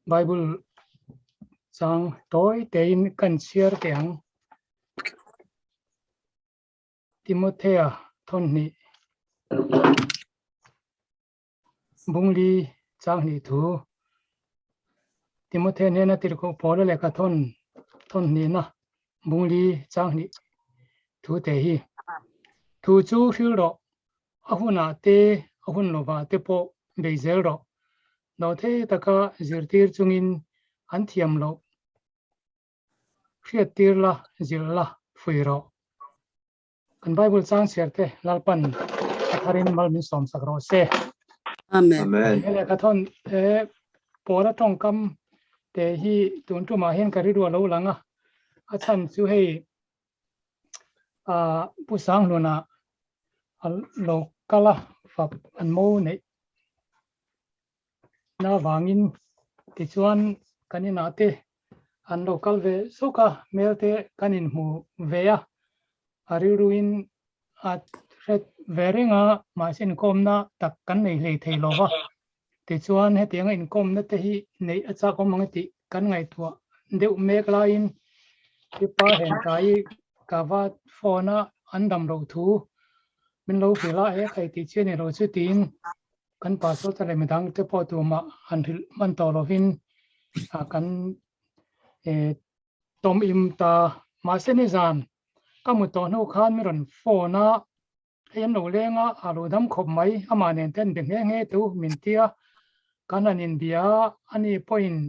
Bible sang tối tên cần share tiếng Timothea thôn ni bung li sang ni thu Timothea nên là tiệt có bỏ lại cả thôn ni na bung li sang ni thu te hi thu chu phiêu đó ahuna te ahun lova te po bezel đó nó thế ta cả zirtir chungin an thiam lo khiat tir la zil la phui ro kan Bible sang serte lalpan atharin mal min som sakro se Amen. ele ka thon pora tong kam te hi tun tu ma hen kari ru lo langa achan chu hei pu sang luna lo kala fap an mo nei na wangin ti chuan kanina te an local ve soka melte kanin mu veya ariruin at red veringa masin komna takkan nei le theilowa ti chuan he tianga in komna te hi nei acha komang ti kan ngai tua deu mek lain ti pa hen kai kawa phona andam ro thu min lo phila e khai ti chen ro chu tin kan pa so tale midang te po tu ma han thil man to lovin kan tom im ta ma senizan kamuto no khan miron phona hen no lenga alu dam khop mai ama nen ten be nge tu min tia kananin bia ani point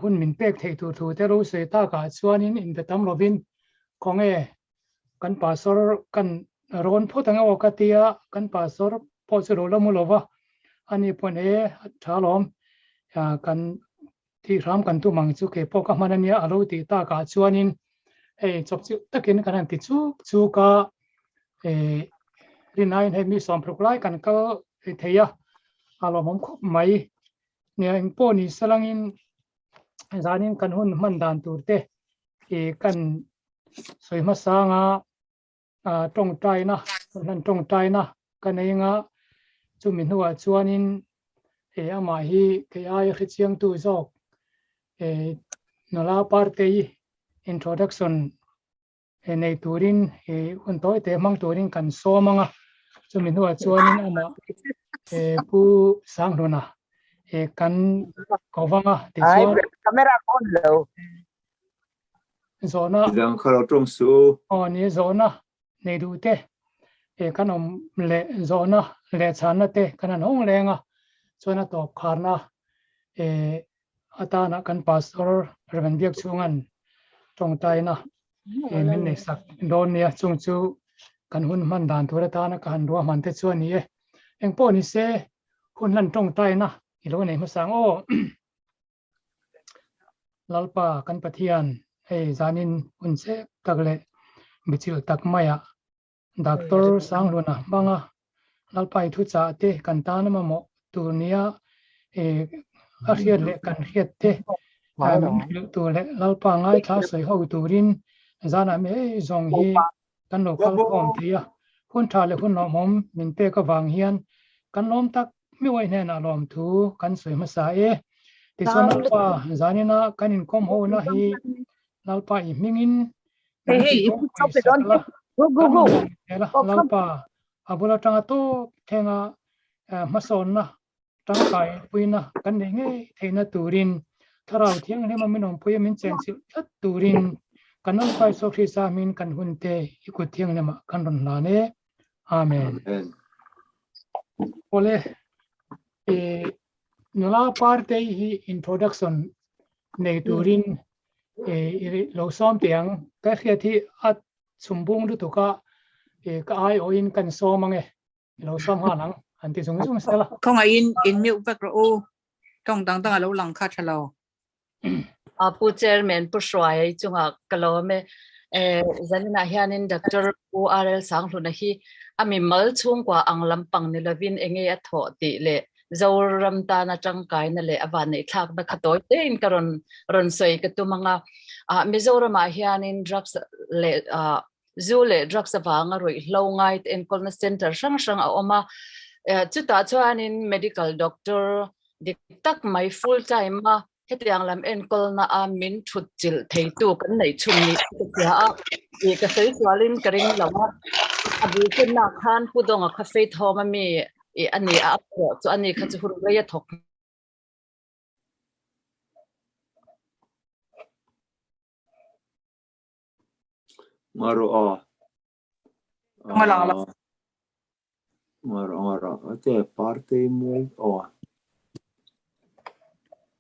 hun min pek thei tu thu te ro se ta ka chuanin in betam lovin konge kan pasor kan ron photanga okatia kan pasor po chu ro lomulova ani pon e thalom kan ti ram kan tu mang chu ke po ka manania alo ti ta ka chuanin chop chu takin kan ti chu ka rinain he mi som proklai kan ka theya alo mom khop mai ne ing po ni salangin zanin kan hun man dan turte kan soima sanga tong tai na nan tong tai na kan einga chumin huwa chuanin ama hi ke ai khichiang tu zok nola parte introduction nei turin un toi te mang turin kan so manga chumin huwa chuanin ama pu sang rona kan kowanga ti chuan camera on lo zona dang khalo trong su ni zona nei du te kanom le zona le chana te kanan hong lenga chuan a top kharna atana kan pastor reven biak chungan tong tai na min nei sak don nia chung chu kan hun man dan thura ta na kan ro man te chuan ni eng po ni se hun lan tong tai na ilo nei ma sang o lalpa kan pathian zanin hun se takle bichil tak maya doctor sang luna banga lalpai thu cha te kan ta na mo turnia a hiat le kan hiat te tu le lalpa ngai tha soi ho turin zana me zong hi kan local form thia hun tha le hun no mom min pe ka wang hian kan lom tak mi wai hnen a lom thu kan soi ma sa ti chuan lalpa zanina kanin kom ho na hi lalpa I mingin hey stop it on go lalpa abula tanga to thenga mason na tang kai puina kan nei nge theina turin tharau thiang ne ma minom puya min chen sil that turin kanal pai so khi sa min kan hunte iku thiang ne ma kan ron la ne amen ole nula parte hi introduction nei turin lo som tiang ka khia thi at sumbung du to ka ka ai oin kan so mange lo som ha lang an ti sung sung stela Không ai in miu vek ro trong tang tang lo lang kha thalo. pu chairman pu shwai chunga kalome zanina hianin doctor url sang hluna hi ami mal chung kwa anglam pang ni lovin enge a tho ti le zoram ta na tangkai na le awani thak na khatoi te in karon ron soi ka tumanga mizoram hianin drugs le zule drugs awanga roi hlongai en kolna center sang sang a oma chuta chuanin medical doctor dik tak mai full time ma hết tiếng làm en col na min chut chil thei tu kan nei chum ni ya e ka sei swalin karing lawa abu ken na khan pu dong a cafe thoma mi e ani a pro chu ani kha chu hur ga ya thok ngaro Ngala ngaro ate parte mo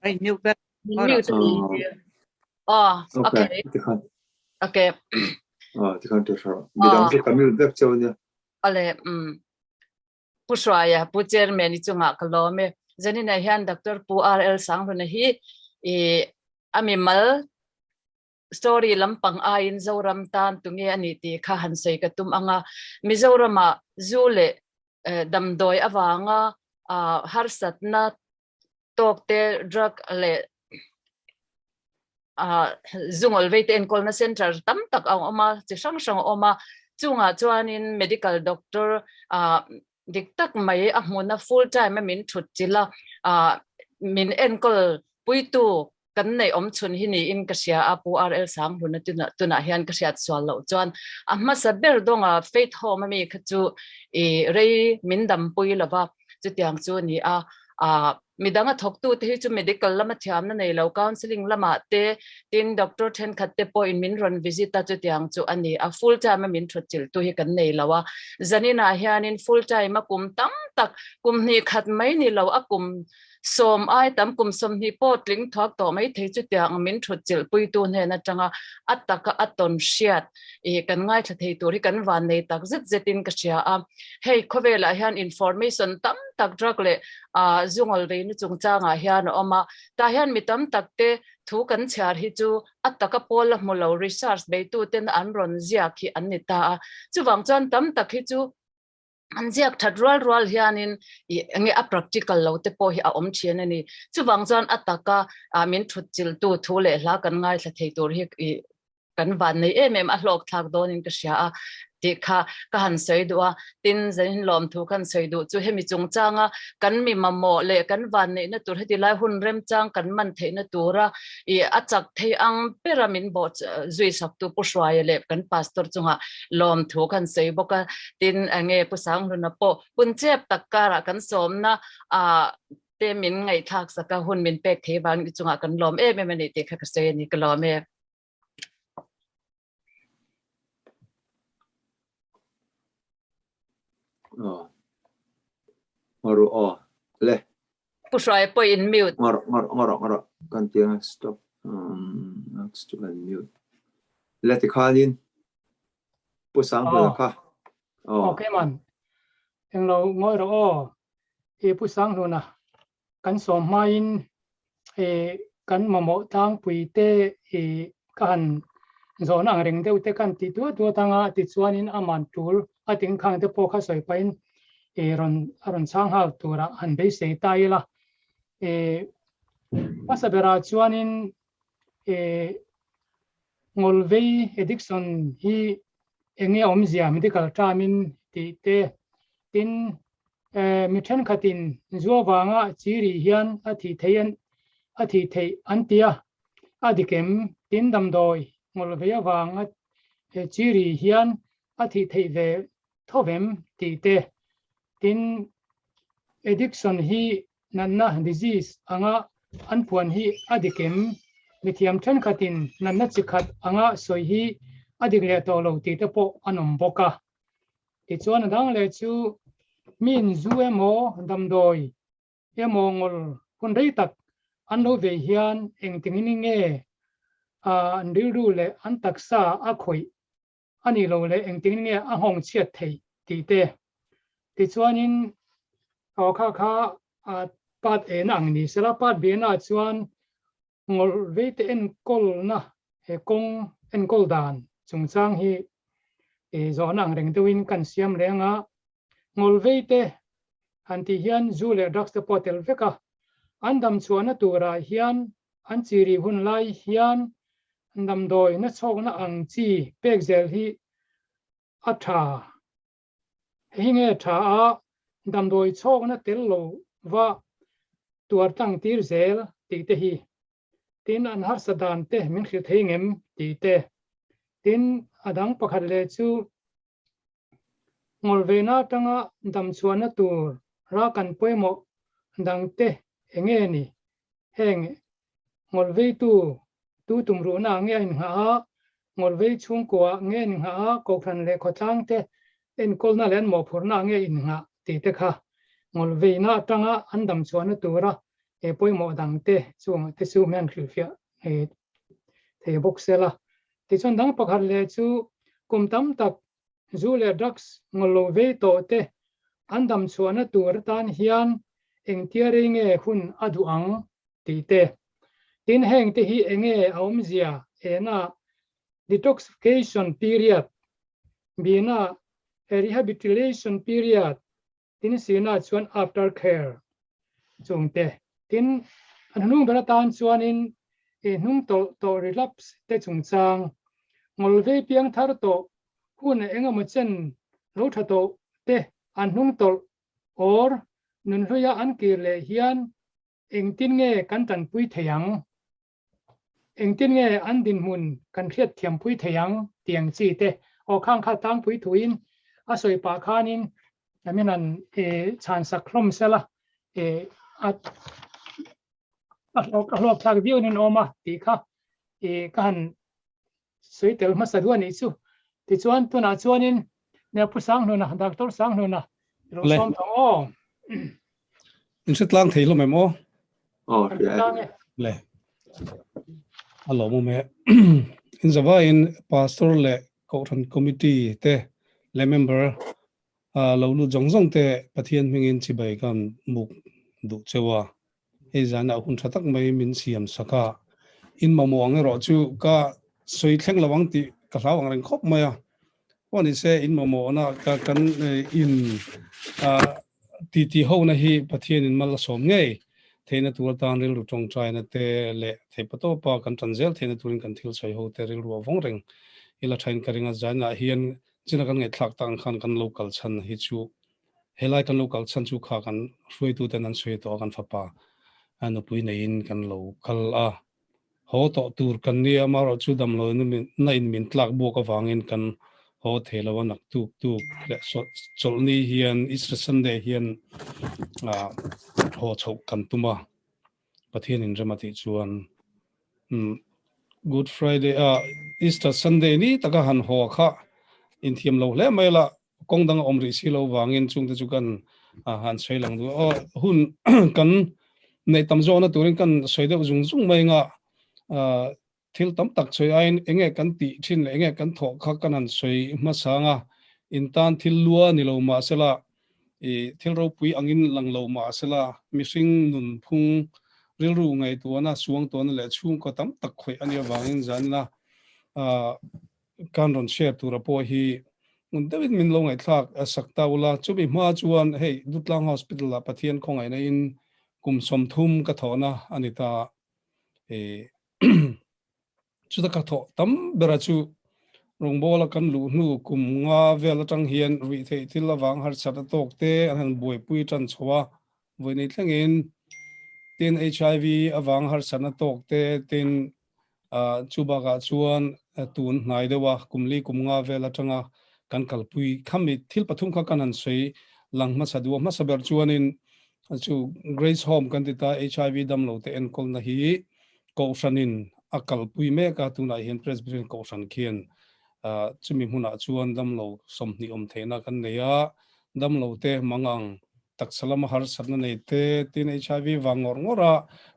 ai new back mute okay okay thì không được sao mình đang sẽ cầm được cho nhá ale pu swaya pu chairman ni chunga kalome janina hian doctor pu rl sang huna hi e ami mal story lampang a in zoram tan tunge ani ti kha han sei ka tum anga mizorama zule damdoi awanga har satna tokte drug le zungol veite en kolna center tam tak ang oma chi sang sang oma chunga chuanin medical doctor diktak mai a hmuna full time min thut chila min en kol puitu kan nei om chun hi ni in kasia apu rl sang huna tuna hian kasia swal lo chuan amma saber donga faith home mi khachu e rei min dam pui lova chutiang chu ni midanga thoktu te chu medical lama thiam na nei lo counseling lama te tin doctor then khatte po in min ron visit ta chu tiang chu ani a full time min thut chil tu hi kan nei lawa zanina hianin full time kum tam tak kum ni khat mai ni lo akum som ai tam kum som ni po tling thok to mai thei chu tiang min thut chil pui tu ne na changa ataka aton shiat e kan ngai tha thei tur hi kan van nei tak zet zetin ka chia hei khovela hian information tam tak drug le zungol ve nu chung changa hian oma ta hian mitam takte thu kan chhar hi chu ataka pol mulo research be tu ten an ron zia khi an ni ta chuwang chan tam tak hi chu an ziak thadral ral hianin nge a practical lo te po hi a om thian ani chuwang chan ataka min thut chil tu thu le hla kan ngai thla thei tur hi kan van nei em a hlok thak donin ka sia ti kha ka han sei duwa tin zain lom thu kan sei du chu hemi chung changa kan mi mamo le kan van nei na tur heti lai hun rem chang kan man thei na tura I achak thei ang peramin bo zui sak tu pushwai le kan pastor chunga lom thu kan sei boka tin ange pusang runa po punchep takara kan somna te min ngai thak saka hun min pek the bang chunga kan lom em ni te kha ka sei ni ka lom ngaro le pushwai po in mute ngaro kan tiếng stop stop and mute le ti khalin pusang ho kha okay man eng lo ngoi ro e pusang hu na kan som main e kan mamo tang pui te e kan zona ang ring deu te kan ti tu tanga ti chuanin aman tur ating khang te po kha soi pain e ron chang hal tura an be sei tai la e pasabera chuanin e ngolvei addiction hi enge omzia medical tramin ti te tin mithen khatin zuawanga chiri hian athi thei antia adikem tin damdoi ngolveia wanga chiri hian athi thei ve thovem ti te tin addiction hi nanna disease anga anpuan hi adikem mithiam then khatin nanna chikhat anga soi hi adigle to lo ti te po anom boka ti chuan dang le chu min zu emo damdoi emo ngol hun rei tak an lo ve hian eng tingini nge an rildu le an taksa a khoi ani lo le eng tingini nge a hong chiat thei ti te ti chuanin kha pat en ang ni sela pat be na chuan ngol ve te en kol na he kong en kol dan chung chang hi e zona ang reng dewin kan siam lenga ngol ve te anti hian zu le drugs te potel veka andam chuana tura hian an chiri hun lai hian andam doi na chok na ang chi pek zel hi atha hinge tha a dam doi chok na tel lo wa tuar tang tir zel ti te hi tin an har sadan te min khil thengem ti te tin adang pakhat le chu ngolvena tanga dam chuana tur ra kan poimo dang te enge ni heng ngolvei tu tumru na nge in ha ngolvei chung kwa nge in ha ko khan le khotang te en kolna len mo phurna nge in nga ti te kha ngolvei na tanga andam chuana tura e poimo dang te chung te su men khil fia e the boxela ti chon dang pakhat le chu kumtam tak zule drugs ngolove to te andam chuana tur tan hian engtiari nge hun adu ang ti te tin heng te hi enge aum zia ena detoxification period bina rehabilitation period tin sina chuan aftercare chungte tin anung bera tan chuanin e nung to relapse te chungchang ngolve piang thar to hun engama chen lo thato te anung tol or nun hloya an kirle hian engtin nge kan tan pui theyang engtin nge an din mun kan khiat thiam pui theyang tiang chi te o khang kha tang pui thuin a soi pa khanin aminan e chan saklom sela e at lok thak view nin oma ti kha e kan soi tel ma sadua ni chu ti chuan tuna chuanin ne pu sang nu na doctor sang nu na ro som thong o in sit lang thei lo me mo Oh, yeah. le alo mo me in zava in pastor le co-than committee te le member lo lu jong jong te pathian mingin chi bai kan muk du chewa he zana hun thatak mai min siam saka in mamong ro chu ka soi thleng lawang ti ka hlawang reng khop maya one is in mamo na ka kan in ti ho na hi pathian in mal som ngei theina tur tan ril tong trai na te le the pato pa kan tanzel theina turin kan thil choi ho te ril ro vong reng ila thain karinga jana hian china kan ngai thlak tang khan kan local chan hi chu helai kan local chan chu kha kan hrui tu te nan sui to kan fapa anu pui nei in kan local a ho to tur kan ni amaro chu dam lo na in min tlak bu ka wangin kan ho thelawa nak tu le chol ni hian Easter Sunday hian ho chok kan tuma pathian in ramati chuan Good Friday Easter Sunday ni taka han ho kha in thiam lo hle mai la kongdang omri si lo wangin chung te chu kan han sei lang du hun kan nei tam zo na turin kan soide jung mai nga thil tam tak choi ain enge kan ti thin le enge kan tho kha kan an soi ma sanga in tan thil lua ni lo ma sela e thil ro pui angin lang lo ma sela missing nun phung ril ru ngai tu na suang to na le chung ko tam tak khoi ania wangin zan na kan ron share tu ra po hi un David min lo ngai thlak sakta ula chubi ma chuan hey Dutlang hospital la pathian khongai na in kum som thum ka thona anita e chuta ka tho tam bera chu rongbola kan lu nu kum nga vel atang hian ri thei thil lawang har chat tok te an boi pui tan chowa voi nei thlengin tin HIV awang har sana tok te tin chuba ga chuan tun hnai dewa kumli kumnga vel atanga kan kalpui khami thil pathum kha kan an sei langma sadu ma saber chuanin chu Grace Home kan tita HIV dam lo te en kol na hi ko sanin akal pui me ka tuna hian Presbyterian ko san khian chumi huna chuan dam lo somni theina kan neya dam lo te mangang taksalam har satna nei te tin HIV wangor ngora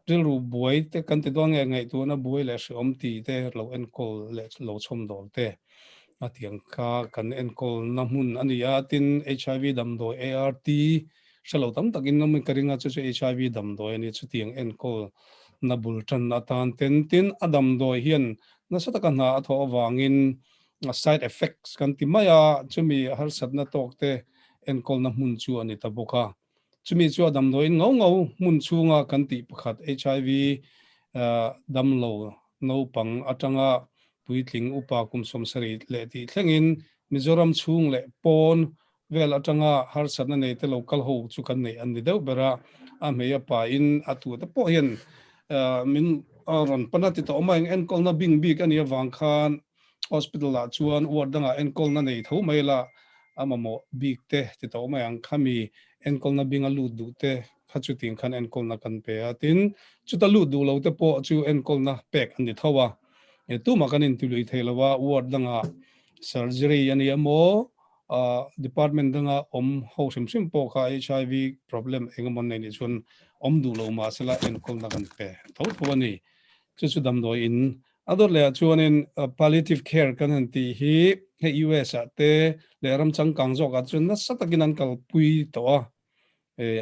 rilru buai te kan ti dong ngai tu na buai le som ti te lo en kol le lo chom dol te atiang kha kan en kol na mun ania tin HIV dam do ART shalo tam takin namin karinga chu HIV dam do ani chu tiang en kol na bultan na tan tin adam do hian na sataka na atho wangin side effects kan ti maya chumi har satna tok te en kol na mun chu ani taboka chumi chu adam do in ngau mun chunga kan ti pakhat HIV dam lo no pang atanga puitling upa kum som sari le ti thlengin Mizoram chung le pon vel atanga har satna nei te local ho chu kan nei an ni deuh bera a meya pa in atu te po hian min ron panati to mai enkol na bing big ani awang khan hospital la chuan ward danga enkol na nei tho mai la amamo big te ti to mai ang khami enkol na binga lu du te khachu ting khan enkol na kan pe atin chuta lu du lo te po chu enkol na pek ani thowa e tu ma kanin tu lui thelawa ward danga surgery ani amo department danga ho sim po kha HIV problem engamon nei ni chun du lo ma sala enkol na kan pe tho thawani chu dam do in ador le chuan in palliative care kan han ti hi he US ate le ram chang kang zo ka chun na satakin an kal pui to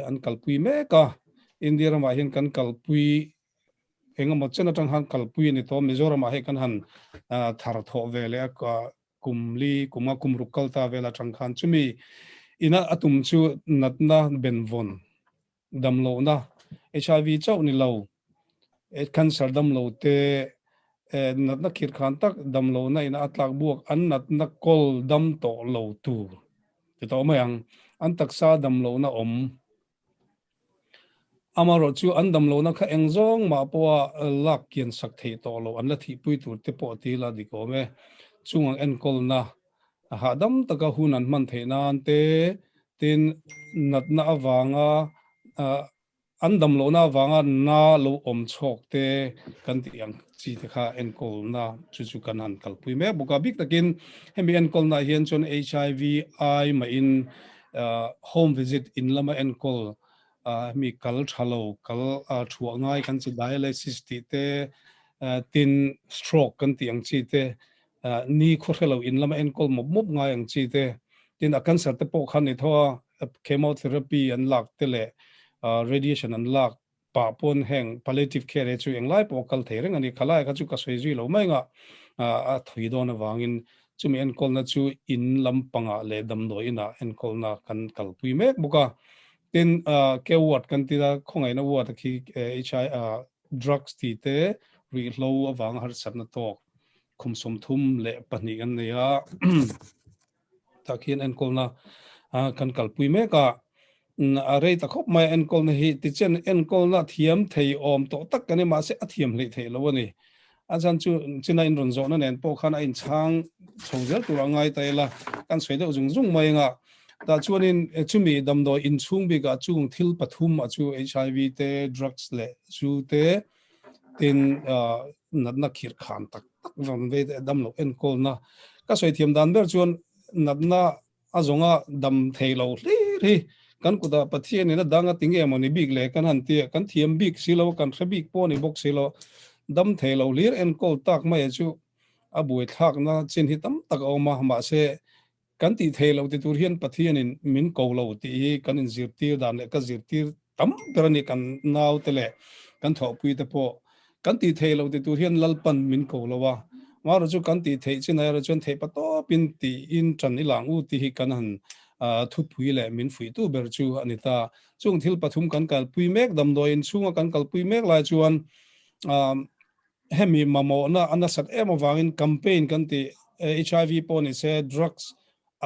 an kal pui me ka India ma hin kan kal pui engam chena tang han kal pui ni to Mizoram ma he kan han thar tho ve le ka kumli kuma kumrukal ta vela tang khan chumi ina atum chu natna benvon damlo na HIV chau ni lo cancer damlo te natna khir khan tak damlo na ina atlak buak an natna kol dam to lo tu ti to mayang an taksa damlo na amaro chu an damlo na kha engzong ma powa lak kian sak thei to lo an la thi pui tur te po ti la di ko me chungang enkol na ha dam taka hunan man theinan te tin natna awanga an damlo na awanga na lo chok te kan tiang chi te kha enkol na chu kan han kalpui me buka bik takin hemi enkol na hian chon HIV ai ma in home visit in lama enkol mi kal thalo kal thuwa ngai kan chi dialysis ti te tin stroke kan tiang chi te ni khorelo in lama enkol mop ngai ang chi te tin a cancer te po khan ni thoa chemotherapy an lak te le radiation an lak pa pon heng palliative care chu englai po kal thereng ani khalai ka chu ka soiji lo mai nga a thui don awangin chumi enkol na chu in lampanga le dam do ina enkol na kan kal pui mek buka tin ke ward kan tira khongai na ward ki HI drugs ti te ri hlo awang har satna to khum som thum le pani an neya takhin enkol na kan kal pui meka are ta khop mai enkol na hi ti chen enkol na thiam thei om to tak kan ma se athiam le thei lo ni ajan chu china in ron zo na nen po khan in chang chhojel turangai taila kan soide jung mai nga ta chuanin chumi damdo in chung bi ga chung thil pathum a chu HIV te drugs le chu te tin natna khir khan tak ron ve damlo enkol na ka soi thiam dan ber chuan natna azonga dam theilo ri kan kuda pathian ni na danga tinge moni big le kan han ti kan thiam big silo kan khabik po ni box silo dam theilo lir enkol tak mai chu abui thak na chin hi tam tak oma ma se kan ti theilo ti tur hian pathian in min ko lo ti kan in zir tir dan le ka zir tir tam perani kan naw tele kan tho pui te po kan ti theilo ti tur hian lalpan min ko lo wa ma ro chu kan ti thei chin ai ro chon thei pa to pin ti in tran ni lang u ti hi kan han thu pui le min fui tu ber chu anita chung thil pathum kan kal pui mek dam do in chunga kan kal pui mek la chuan hemi mamo na anasat em awangin campaign kan ti HIV po ni se drugs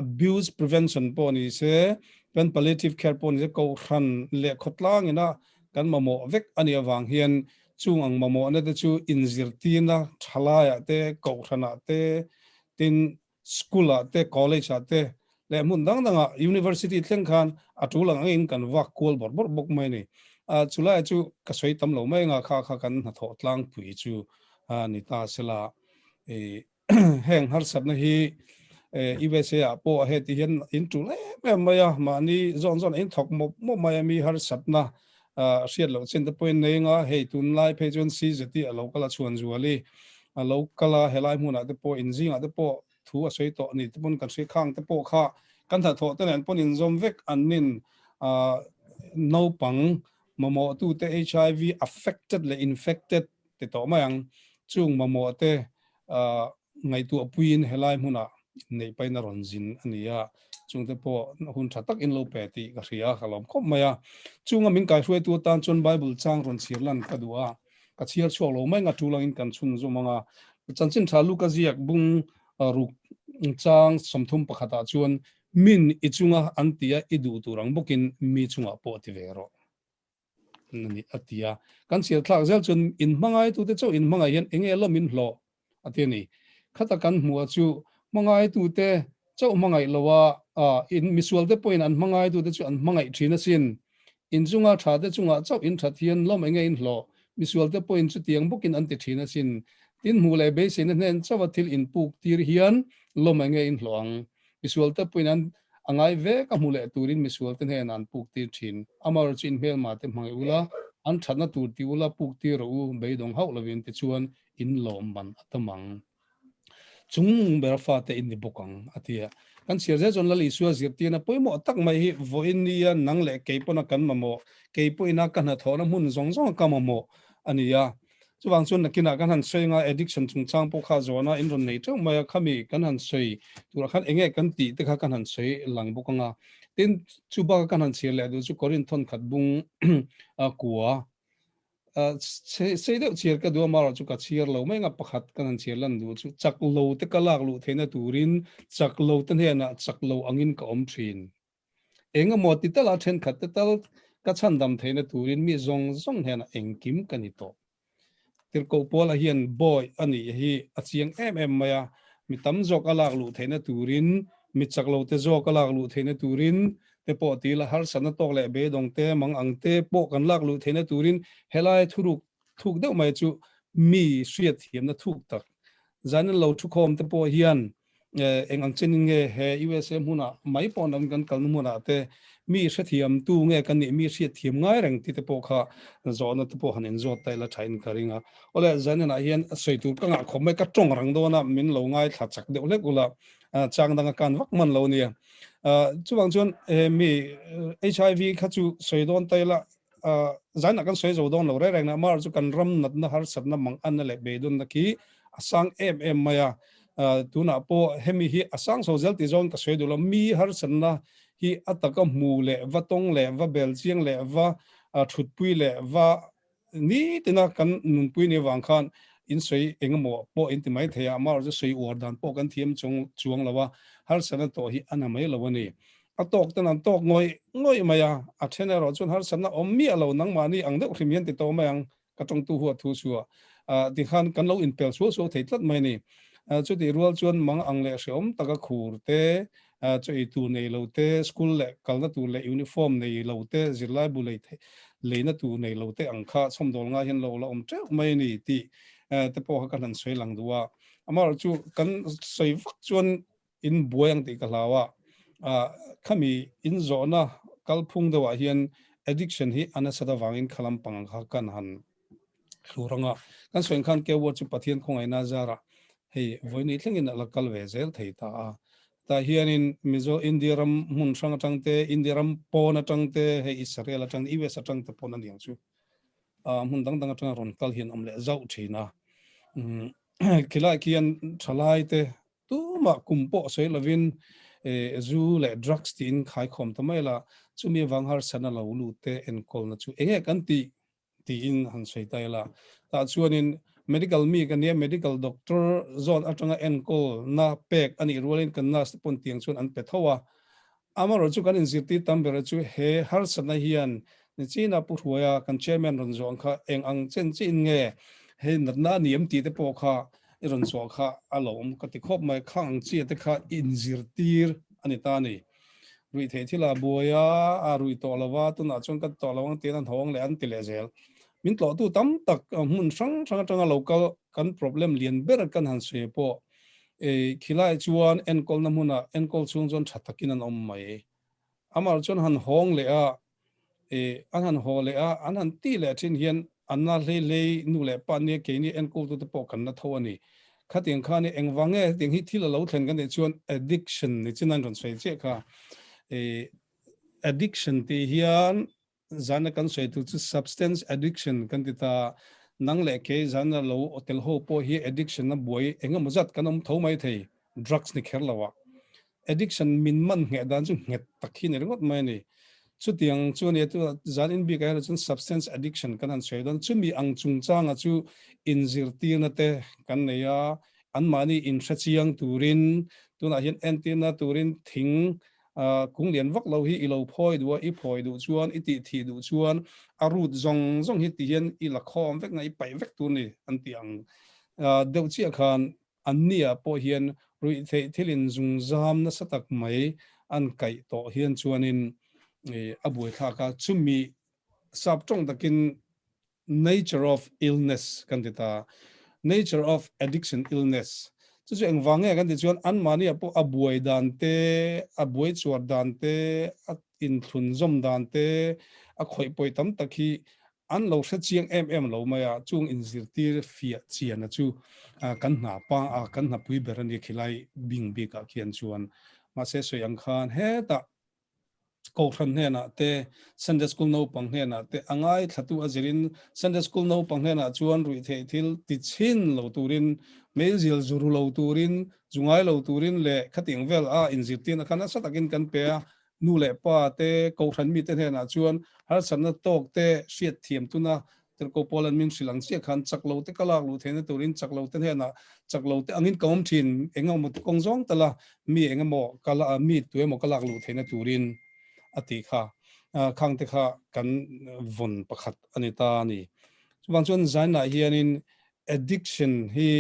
abuse prevention po ni se pen palliative care po ni se ko ran le khotlang ina kan mamo vek ani awang hian chung ang mamo na te chu inzirtina thalaya te ko rana te tin school te college te le mun dang danga university thleng khan atulang in kan wak kol bor bok mai ni chula chu ka soi tam lo mai nga kha kan na tho tlang pui chu ni ta sela heng har sat na hi USA po he ti hian in tu le maya mani zon in thok mo Miami har sat na riat lo chen te point nei nga hei tun lai phe chon si zati a local chuan zuali a local helai hmuna te po injing a te po thu a soi to ni te pon kan sei khang te po kha kan tha tho te nen pon in zom vek anin no pang mamo tu te HIV affected le infected te to mayang chung mamo te ngai tu apuin helai hmuna nei paina ronjin ania chung te po hun thatak in lo pe ti ka ria khalom khop maya chunga min kai hruai tu tan chon bible chang ron sirlan ka duwa ka chiar chho lo mai nga tulang in kan chun zo manga chanchin thalu ka ziak bung ruk chang somthum pakhata chuan min ichunga antia idu turang bukin mi chunga po ti vero ni atia kan sial thlak zel chun in mangai tu te chaw in mangai hian enge lo min hlo ati ni khata kan hmuh chu mangai tu te chaw mangai lowa in misual te point an mangai tu te chu an mangai thina sin in chunga tha te chunga chaw in that hian lom enge in hlo misual te point chu tiang bukin an ti thina sin tin hmu le be sin nen chawa thil in puk tir hian lom enge in hloang misual te point an angai ve ka hmu le turin misual te nen an puk tir thin amar chin mel ma te hmangai ula an thana tur ti ula puk tir ro beidong hau lovin te chuan in lom ban atamang chung berfa te in ni bokang atia kan sirje jon lali suwa zirtina poimo tak mai hi voinia nang le keipona kan mamo keipoina kan ha thona mun zong zong kamamo ania chuwang chun nakina kan han soinga addiction chung chang po kha zona in ron nei chu maya khami kan han soi tura khan enge kan ti te kha kan han soi lang bokanga tin chuba kan han chele du chu korin thon khat bung kuwa sei deuh chiar ka du mar chu ka chiar lo mai nga pakhat kan an chiar lan du chu chak lo te kalak lu theina turin chak lo ten hena chak lo angin ka om thin enga moti tala then khat te tal ka chan dam theina turin mi zong zong hena engkim kanito tir ko pola hian boy ani hi achiang em maya mi tam jok alak lu theina turin mi chak lo te jok alak lu theina turin te po ti la har sana tok le be dong te mang ang te po kan lak lu theina turin helai thuk deuh mai chu mi hriat thiam na thuk tak zan lo thu khom te po hian eng ang chen nge he USM huna mai pon an kan kal numuna te mi hriat thiam tu nge kan ni mi hriat thiam ngai reng ti te po kha zona te po hanin zot tai la thain karinga ole zan na hian soitu ka nga khom ka tong rang do na min lo ngai thla chak deuh le gula chang dang kan wak man lo nia chuwang chuan mi HIV kha chu soidon tai la zan na kan soi zo don lo re reng na mar chu kan ram nat na har sat na mang an le be dun na ki asang em maya tuna po hemi hi asang so zel ti zon ka soi do lo mi har san na hi ataka mu le va tong le va bel chiang le va thut pui le va ni tina kan nun pui ni wang khan in soi engmo po in ti mai theya mar ju soi or dan po kan thiam chuang lawa har san to hi anamai lawani atok tan tok ngoi maya a thena ro chun har san na ommi alo nang mani ang de khimian ti to mayang ka tong tu hu thu suwa ti khan kan lo in pel so theitlat mai ni chu ti rual chuan mang ang le shom taka khur te chu i tu nei lo te school le kalna tu le uniform nei lo te zirlai bu le leina tu nei lo te ang kha somdol nga hian lo la om tre mai ni ti te po kan han soi lang duwa amar chu kan soi vak chuan in buang ti ka lawa khami in zona kalphung dewa hian addiction hi anasada wangin khalam pang kha kan han hluranga kan soin khan ke wo chu pathian khongai na zara hei voini thlengin ala kal ve zel theita ta hianin mizo indiaram mun sang tangte indiaram pon atangte hei israel atang us atang te pon aniang chu mun dang dang atang ron kal hian amle zau thina khila kian thalai te tu ma kumpo soi lovin zu le drugs tin khai khom tamaila chumi wanghar sana lo lu te en kol na chu enge kan ti in han sei taila ta chuanin medical mi kan ne medical doctor zone atanga en kol na pek ani rolin kan nas pon tiang chun an pe thowa amaro chu kan in zirti tamber chu he har sana hian ni china pu huaya kan chairman ron zong kha eng ang chen chin nge he na niam ti te po kha iron so kha alom ka ti khop mai khang chi te kha in zirtir ani ta ni rui the thila boya a rui to lawa tu na chung ka to lawang te nan thong le an ti le zel min tlo tu tam tak mun sang tanga local kan problem lian ber kan han se po khilai chuan en kol na muna en kol chung jon thatakin an om mai amar chon han hong le a an han ho le a an han ti le chin hian anna le nu le pa ne ke ni en kol tu te po kan na thawani khating khani engwange ting hi thila lo thlen kan ne chuan addiction ni chinan ron sei che kha addiction ti hian zana kan sei tu substance addiction kan ti ta nang le ke zana lo hotel ho po hi addiction na boy enga muzat kanam thomai thei drugs ni kherlawa addiction min man nge dan chu nge takhi ne ringot mai ni chu tiang chu ne tu zan in bi ka chun substance addiction kan an sei don chu mi ang chung changa chu injir ti na te kan ne ya an mani in thachiang turin tuna hian antina turin thing cũng liền vắc lâu hi ilo phôi đua i phôi đủ chuan i ti thi đủ chuan arut zong zong hi ti hian i la khom vek ngai pai vek tu ni an tiang deuh chi khan an nia po hian rui thei thilin zung zam na satak mai an kai to hian chuanin abui tha ka chumi sap tong takin nature of illness kan ta nature of addiction illness chu chu engwange kan ti chuan an mani apo abuai dan te abuai chuar dan te in thun zom dan te a khoi poi tam takhi an lo sa chiang em lo maya chung in zirtir fia chian chu kan na pa kan na pui berani khilai bing bi ka khian chuan ma se soyang khan he ta ko thran he na te Sunday school no pang he na te angai thatu azirin Sunday school no pang he na chuan rui the thil ti chin lo turin me zil zuru lo turin zungai lo turin le khating vel a in zirtin khana satakin kan pe nu le pa te ko thran mi te he na chuan har san na tok te siat thiam tuna ter ko polan min silang sia khan chaklo te kalak lu thena turin chaklo te he na chaklo te angin kom thin engam mot kong zong tala mi engamo kala mi tu emo kalak lu thena turin ati kha khang te kha kan von pakhat anita ni chuan chuan zaina hianin addiction hi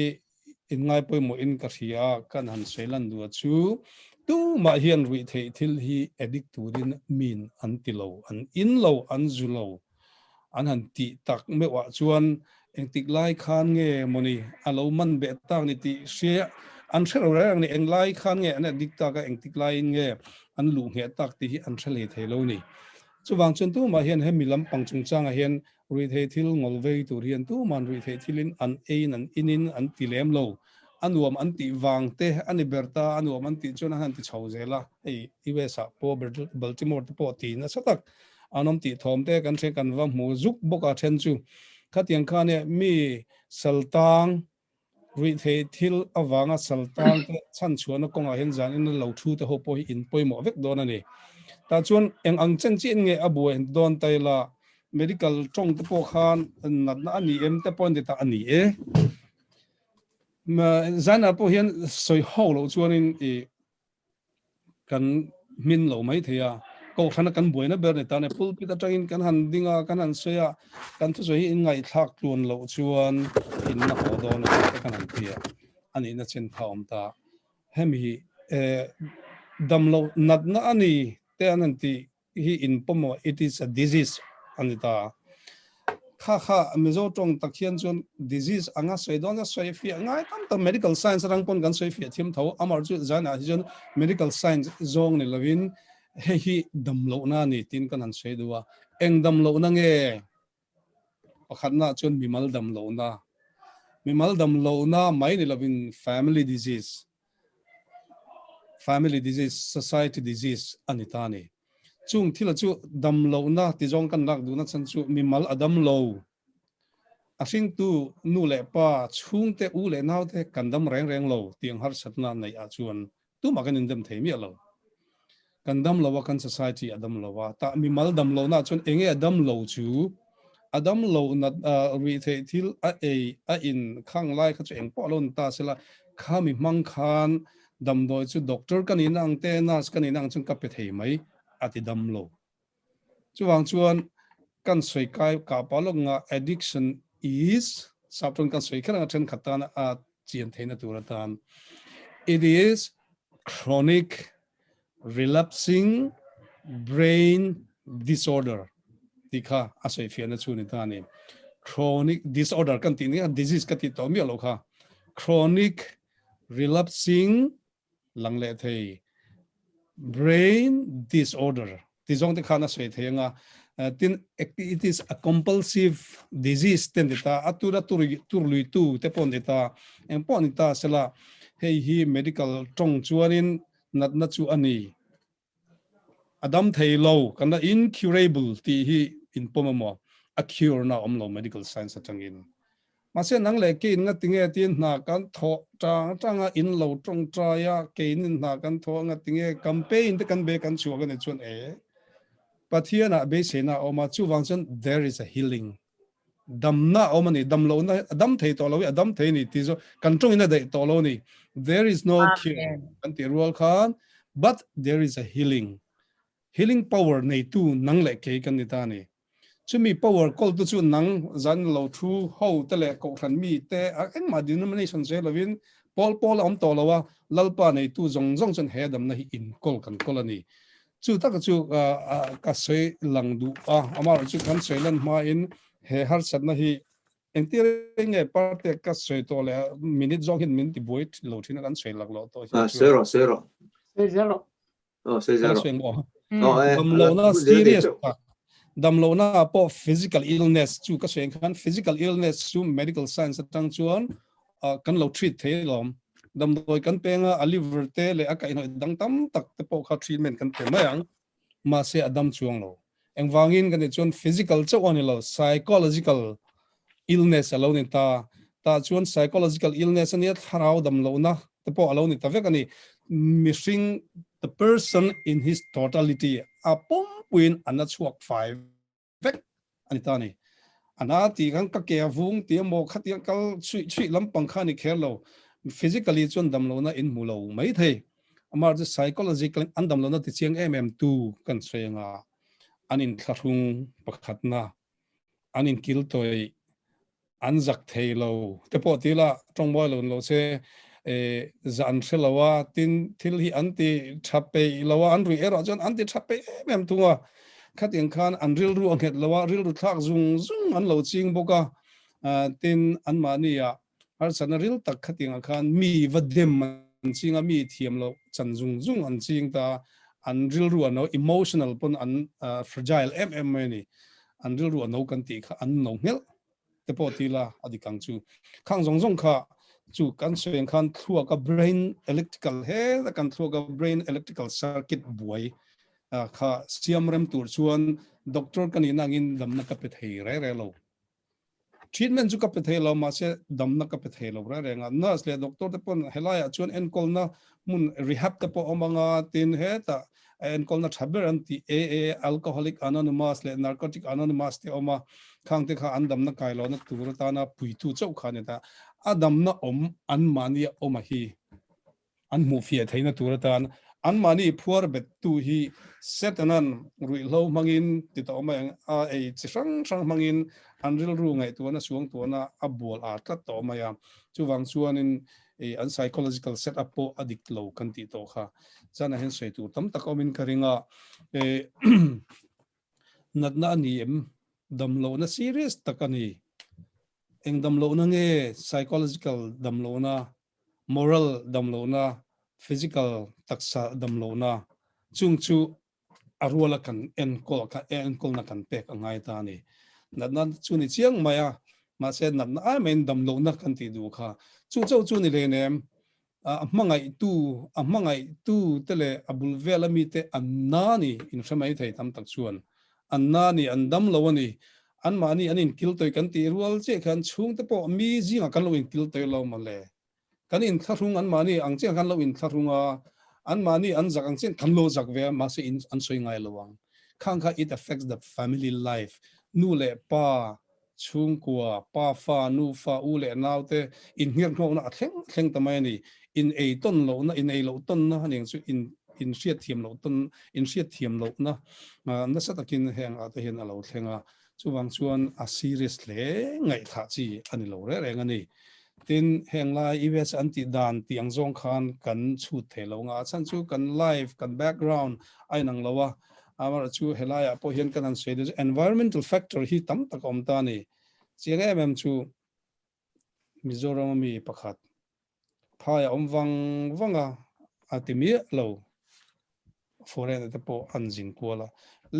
in ngai poi mo in ka ria kan han selan du chu tu ma hian ri thei thil hi addict turin min an tilo an in lo an zulo an han ti tak me wa chuan eng tik lai khan nge moni alo man be tak ni ti sia an thero rang ni eng lai khan nge an addict ta ka eng tik lai nge an lu nge tak ti hi an thale thelo ni chuwang chun tu ma hian he milam pangchung chang a hian ri thei thil ngolvei tur hian tu man ri thei thilin an ein an inin an tilem lo anuam an ti wang te ani berta anuam an ti chuna han ti chho zela ei iwesa po Baltimore po ti na satak anom ti thom te kan the kan wa mu zuk boka then chu khatiang khane mi saltang ri thei thil awanga saltang te chan chuana konga hen jan in lo thu te ho po in poimo vek don ani ta chuan eng ang chen chin nge abu en don taila medical tong te po khan nat na ani em te point ta ani ma zana po hian soi ho lo chuan in kan min lo mai thea ko khana kan boina ber ne ta ne pul pi ta tangin kan han dinga kan han soya kan thu soi in ngai thak tuan lo chuan in na ho don kan han thea ani na chen thaum ta hemi dam lo nat na ani te ananti hi in pomo it is a disease anita kha mezo tong takhian chun disease anga soidon a soi fi ngai tam ta medical science rang pon kan soi fi thim tho amar chu jana hi chun medical science zong ne lovin hi dam lo na ni tin kan an sei duwa eng dam lo na nge pakhat na chun mimal dam lo na mai ni lovin family disease society disease anita ni chung thila chu dam lo na ti jong kan rak du na chan chu mimal adam lo asing tu nu le pa chung te u le naw te kan dam reng lo tiang har satna nei a chuan tu ma kan indam themi lo kan dam lo wa kan society adam lo wa ta mimal dam lo na chun enge adam lo chu adam lo na ri the thil a in khang lai kha chu eng po lon ta sela khami mang khan dam doi chu doctor kan inang te nurse kan inang chung ka pe thei mai ati dam lo chuwang chuan kan soi kai ka palonga addiction is sapton kan soi khana then khatana a chian theina turatan it is chronic relapsing brain disorder tikha asoi fiana chuni tani chronic disorder kan ti ni disease ka ti to mi lo kha chronic relapsing langle thei brain disorder tizong te khana soi thenga tin it is a compulsive disease ten deta atura turlui tu te pon deta en pon ta sela hei hi medical tong chuanin nat na chu ani adam thailo kana incurable ti hi in pomamo a cure na omlo medical science atangin mase nang le ke in nga tinge tin na kan tho tanga in lo tong traya ke in na kan tho nga tinge campaign te kan be kan chu ga ne chun pathiana be sena oma chu wangchan there is a healing damna omani damlo na adam thei to lo adam thei ni ti zo kan tong ina dei to lo ni there is no cure kan ti rual khan but there is a healing power nei tu nang le ke kan ni ta ni chumi power call tu chu nang zan lo thu ho te le ko than mi te en ma denomination se lovin pol am to lawa lalpa nei tu zong chen he dam na hi in kol kan kolani chu tak chu ka sei lang du amar chu kan sei lan ma in he har sat na hi engtiring e parte ka sei to le minute zong hin min ti boit lo thina kan sei lak lo to zero. 0 Oh, say zero. dam lo na serious dam lo na po physical illness chu ka sei kan physical illness chu medical science tang chuan kan lo treat the lom dam doi kan penga a liver te le a kai no dang tam tak te po kha treatment kan pe mayang ma se adam chuang lo eng wangin kan chuan physical chu on lo psychological illness alone in ta chuan psychological illness ani tharau dam lo na te po alone ta vek ani missing the person in his totality a pom puin ana chuak five vek ani ta ni ana ti kan ka ke vung ti mo khatia kal chui lampang khani khelo physically chon dam lo na in mulo mai the amar the psychological andam lo na ti chiang mm2 kan senga anin tharung pakhatna anin kil toy anzak theilo te po tila tongboy lo se zan thelawa tin thil hi anti thape lawa anri era jon anti thape mm2 khating khan anril ru anghet lawa ril ru thak zung an lo ching boka tin an mania har sanaril tak khating khan mi vadem chinga mi thiam lo chan zung an ching ta an ril ru no emotional pon an fragile ni an ril ru no kan ti kha an no ngel te po tila adikang chu khang zong kha chu kan seng khan thua ka brain electrical he kan thua ka brain electrical circuit buai kha siam rem tur chuan doctor kan inangin damna ka pe thei re lo treatment chu ka pe thei lo ma se damna ka pe thei lo re nga nurse le doctor te pon helaya chuan enkol na mun rehab te po omanga tin he ta enkol na thaber anti AA alcoholic anonymous le narcotic anonymous te oma khang te kha andam na kai lo na tur ta na pui tu chau kha ne ta adam na an mani oma hi an mu fia theina tur ta an mani phuar bet tu hi setanan rui lo mangin ti to ma a chisang mangin anril ru ngai tu na suang tu na abol a tlat to ma ya chuwang chuan in an psychological setup po adik lo kan ti to kha chana hen sei tu tam tak omin karinga natna ni dam lo na serious takani eng dam lo na nge psychological dam lo na moral dam lo na physical taksa dam lo na chung chu arwala kan enkol na kan pek angai ta ni natna chu ni chiang maya ma se natna a men dam lo na kan ti du kha chu ni le nem amangai tu tele abul velami te annani in samai thei tam tak chuan annani andam lawani an mani anin kil toy kan ti rual che khan chung te po mi jinga kan lo in kil toy lo male kan in tharung an mani ang che kan lo in tharunga an mani an jak ang chen kan lo jak ve ma se in an soi ngai lowang khang kha it affects the family life nu le pa chung kwa pa fa nu fa u le naw te in hier no na thleng tamai ni in a ton lo na in a lo ton na haning chu in siat thiam lo ton in siat thiam lo na na sa takin heng a te hen a lo thlenga chuwang chuan a serious le ngai tha chi ani lo re reng ani tin heng lai events anti dan tiang zong khan kan chu the lo nga chan chu kan live kan background ai nang lawa amar chu helaya po hian kan an sei de environmental factor hi tam takom ta ni chiang em chu mizoram mi pakhat phaya wanga atimi lo foreign te po anjin kola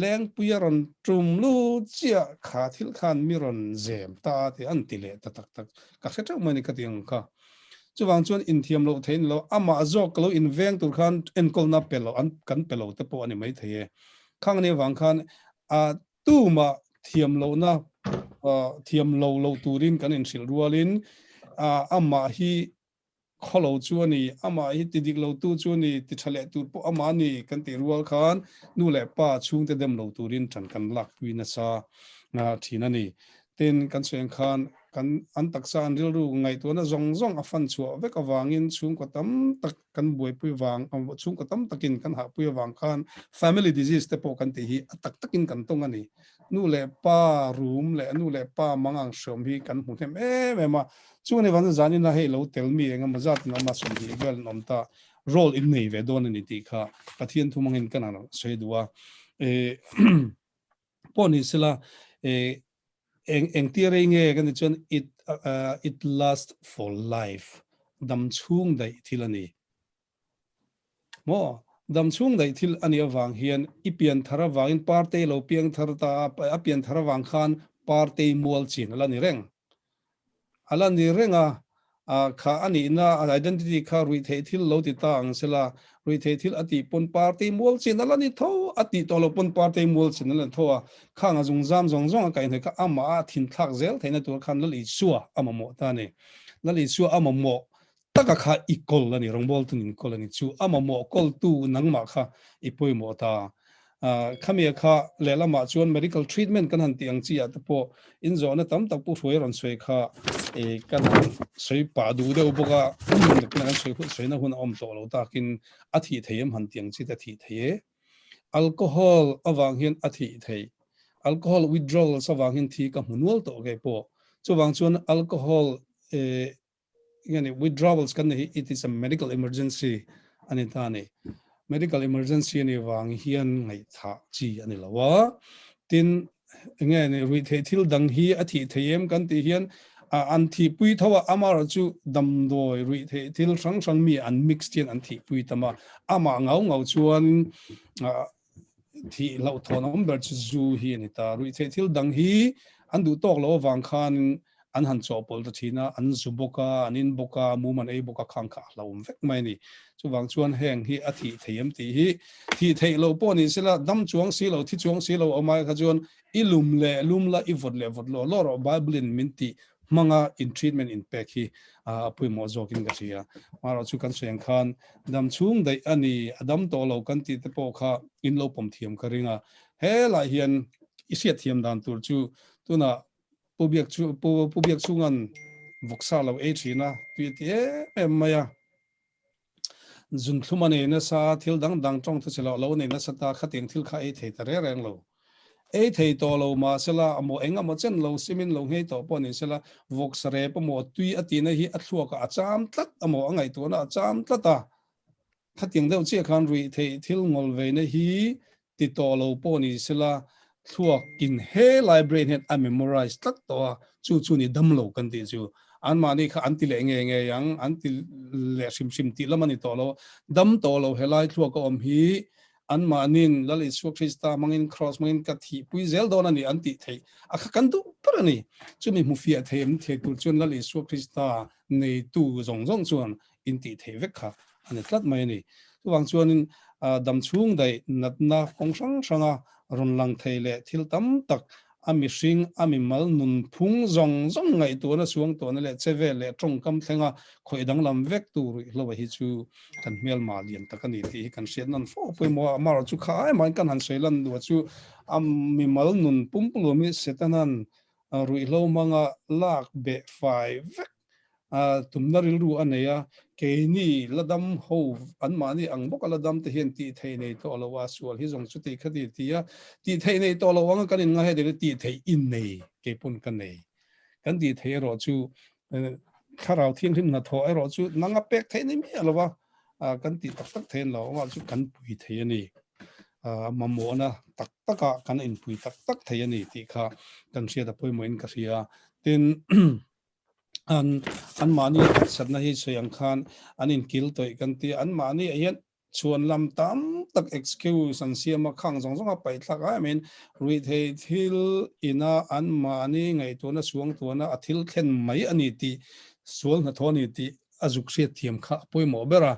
leng puyaron trumlu chia khathil khan miron zem ta te antile ta tak ka kheta mani ka tiang ka chuwang chuan in thiam lo thein lo ama azok lo in veng tur khan enkol na pelo an kan pelo te po ani mai theye khang ne wang khan a tu ma thiam lo na thiam lo turin kan in sil rualin ama hi kholo chuani ama hi tidik lo tu chuani ti thale tur po ama ni kan ti rual khan nu le pa chung te dem lo turin than kan lak tuina sa na thina ni ten kan seng khan kan an taksa an ril ru ngai to na zong a fan chu vek awangin chung ko tam tak kan boi pui wang chung ko tam takin kan ha pui wang khan family disease te po kan ti hi tak takin kan tong ani nu le pa room le nu le pa mangang som hi kan mu them me ma chu ne wan zani na he lo tel mi engam zat na ma som hi vel nom ta role in nei ve don ni ti kha pathian thu mangin kan ana sei duwa e poni sila e eng tiare nge kan chon it lasts for life dam chung dai thilani mo dam chung dai thil ani awang hian ipian thara wangin parte lo piang thar ta apian thara wang khan parte mol chin ala ni reng kha ani na identity kha rui the thil lo ti ta ang sela rui the thil ati pon party mol chin ala ni tho ati to lo pon party mol chin ala tho kha nga jung jam jong ka in ka ama thin thak zel theina tur khan lali suwa ama mo ta ne lali suwa ama mo taka kha ikol lani rongbol tunin kolani chu ama mo kol tu nangma kha ipoi mo ta khamia kha lelama chuan medical treatment kan han tiang chi at po in zona tam tak pu hroi ron soi kha e kan soi pa du de boka kan soi khu soi na hun om to lo ta kin athi theim han tiang chi ta thi theye alcohol awang hian athi thei alcohol withdrawal sawang hin thi ka munwal to ge po chuwang chuan alcohol withdrawals kan it is a medical emergency ani ta ne medical emergency ani wang hian ngai tha chi ani lawa tin nge ne ri the thil dang hi athi theim kan ti hian an thi pui thawa amar chu dam doi ri the thil sang mi an mix tian an thi pui tama ama ngau chuan thi lo thon number chu hi ani ta ri the thil dang hi an du tok lo wang khan an han chopol ta thina an zuboka anin boka muman ei boka khang kha hlawm vek mai ni chuwang chuan heng hi athi theim ti hi thi thei lo po ni sela dam chuang si lo thi chuang si lo omai kha chuan ilum le lumla ivot le vot lo ro bible in minti manga in treatment in pek hi apui mo jokin ga ria maro chu kan seng khan dam chung dai ani adam to lo kan ti te po kha in lo pom thiam ka ringa he la hian isiat thiam dan tur chu tuna pubiak chungan voksa lo e thina ti te maya zun thlumane na sa thil dang tong thu chelo lo ne na sa ta khateng thil kha e thei ta reng lo e thei to lo ma sela amo enga mo chen lo simin lo ngei to pon in sela voksare po mo tui ati na hi athua ka acham tlat amo angai to na acham tlata khateng deuh che khan ri thei thil ngol ve na hi ti to lo pon in sela thuak in he library net a memorize tak to chu ni dam lo kan ti chu an mani kha anti le nge yang anti le sim ti lamani to lo dam to lo helai thuak om hi an manin lali su krista mangin cross mangin ka thi pui zel don ani anti thei akha kan tu parani chumi mu fia them the tu chun lali su krista nei tu zong chuan inti thei vek kha ani tlat mai ni chuwang chuanin dam chung dai natna kongsang sanga ron lang theile thil tam tak ami sing ami mal nun phung zong ngai tu na suang to na le cheve le tong kam thenga khoidang lam vek tu lo hi chu kan mel ma lian takani ti kan sian nan fo poi mo mar chu khai mai kan han seilan du chu ami mal nun pum pulumi setanan rui lo manga lak be 5 vek tumnaril ru aneya keini ladam ho anmani angbok ladam te hian ti thei nei to lowa sual hi zong chuti khati tia ti thei nei to lowang kan in nga he de ti thei in nei ke pun kan nei kan ti thei ro chu kharau thiang him na tho ai ro chu nanga pek thei nei mi alowa kan ti tak tak thein lo wa chu kan pui thei ani mamo na tak taka kan in pui tak thei ani ti kha kan sia da poi mo in ka sia tin an mani satna hi soyang khan anin kil toi kan ti an mani hian chuan lam tam tak excuse an siama khang zong a pai thlak I mean ri thei thil ina an mani ngai to na suang to na athil thlen mai ani ti sual na thoni ti azuk se thiam kha poi mo bera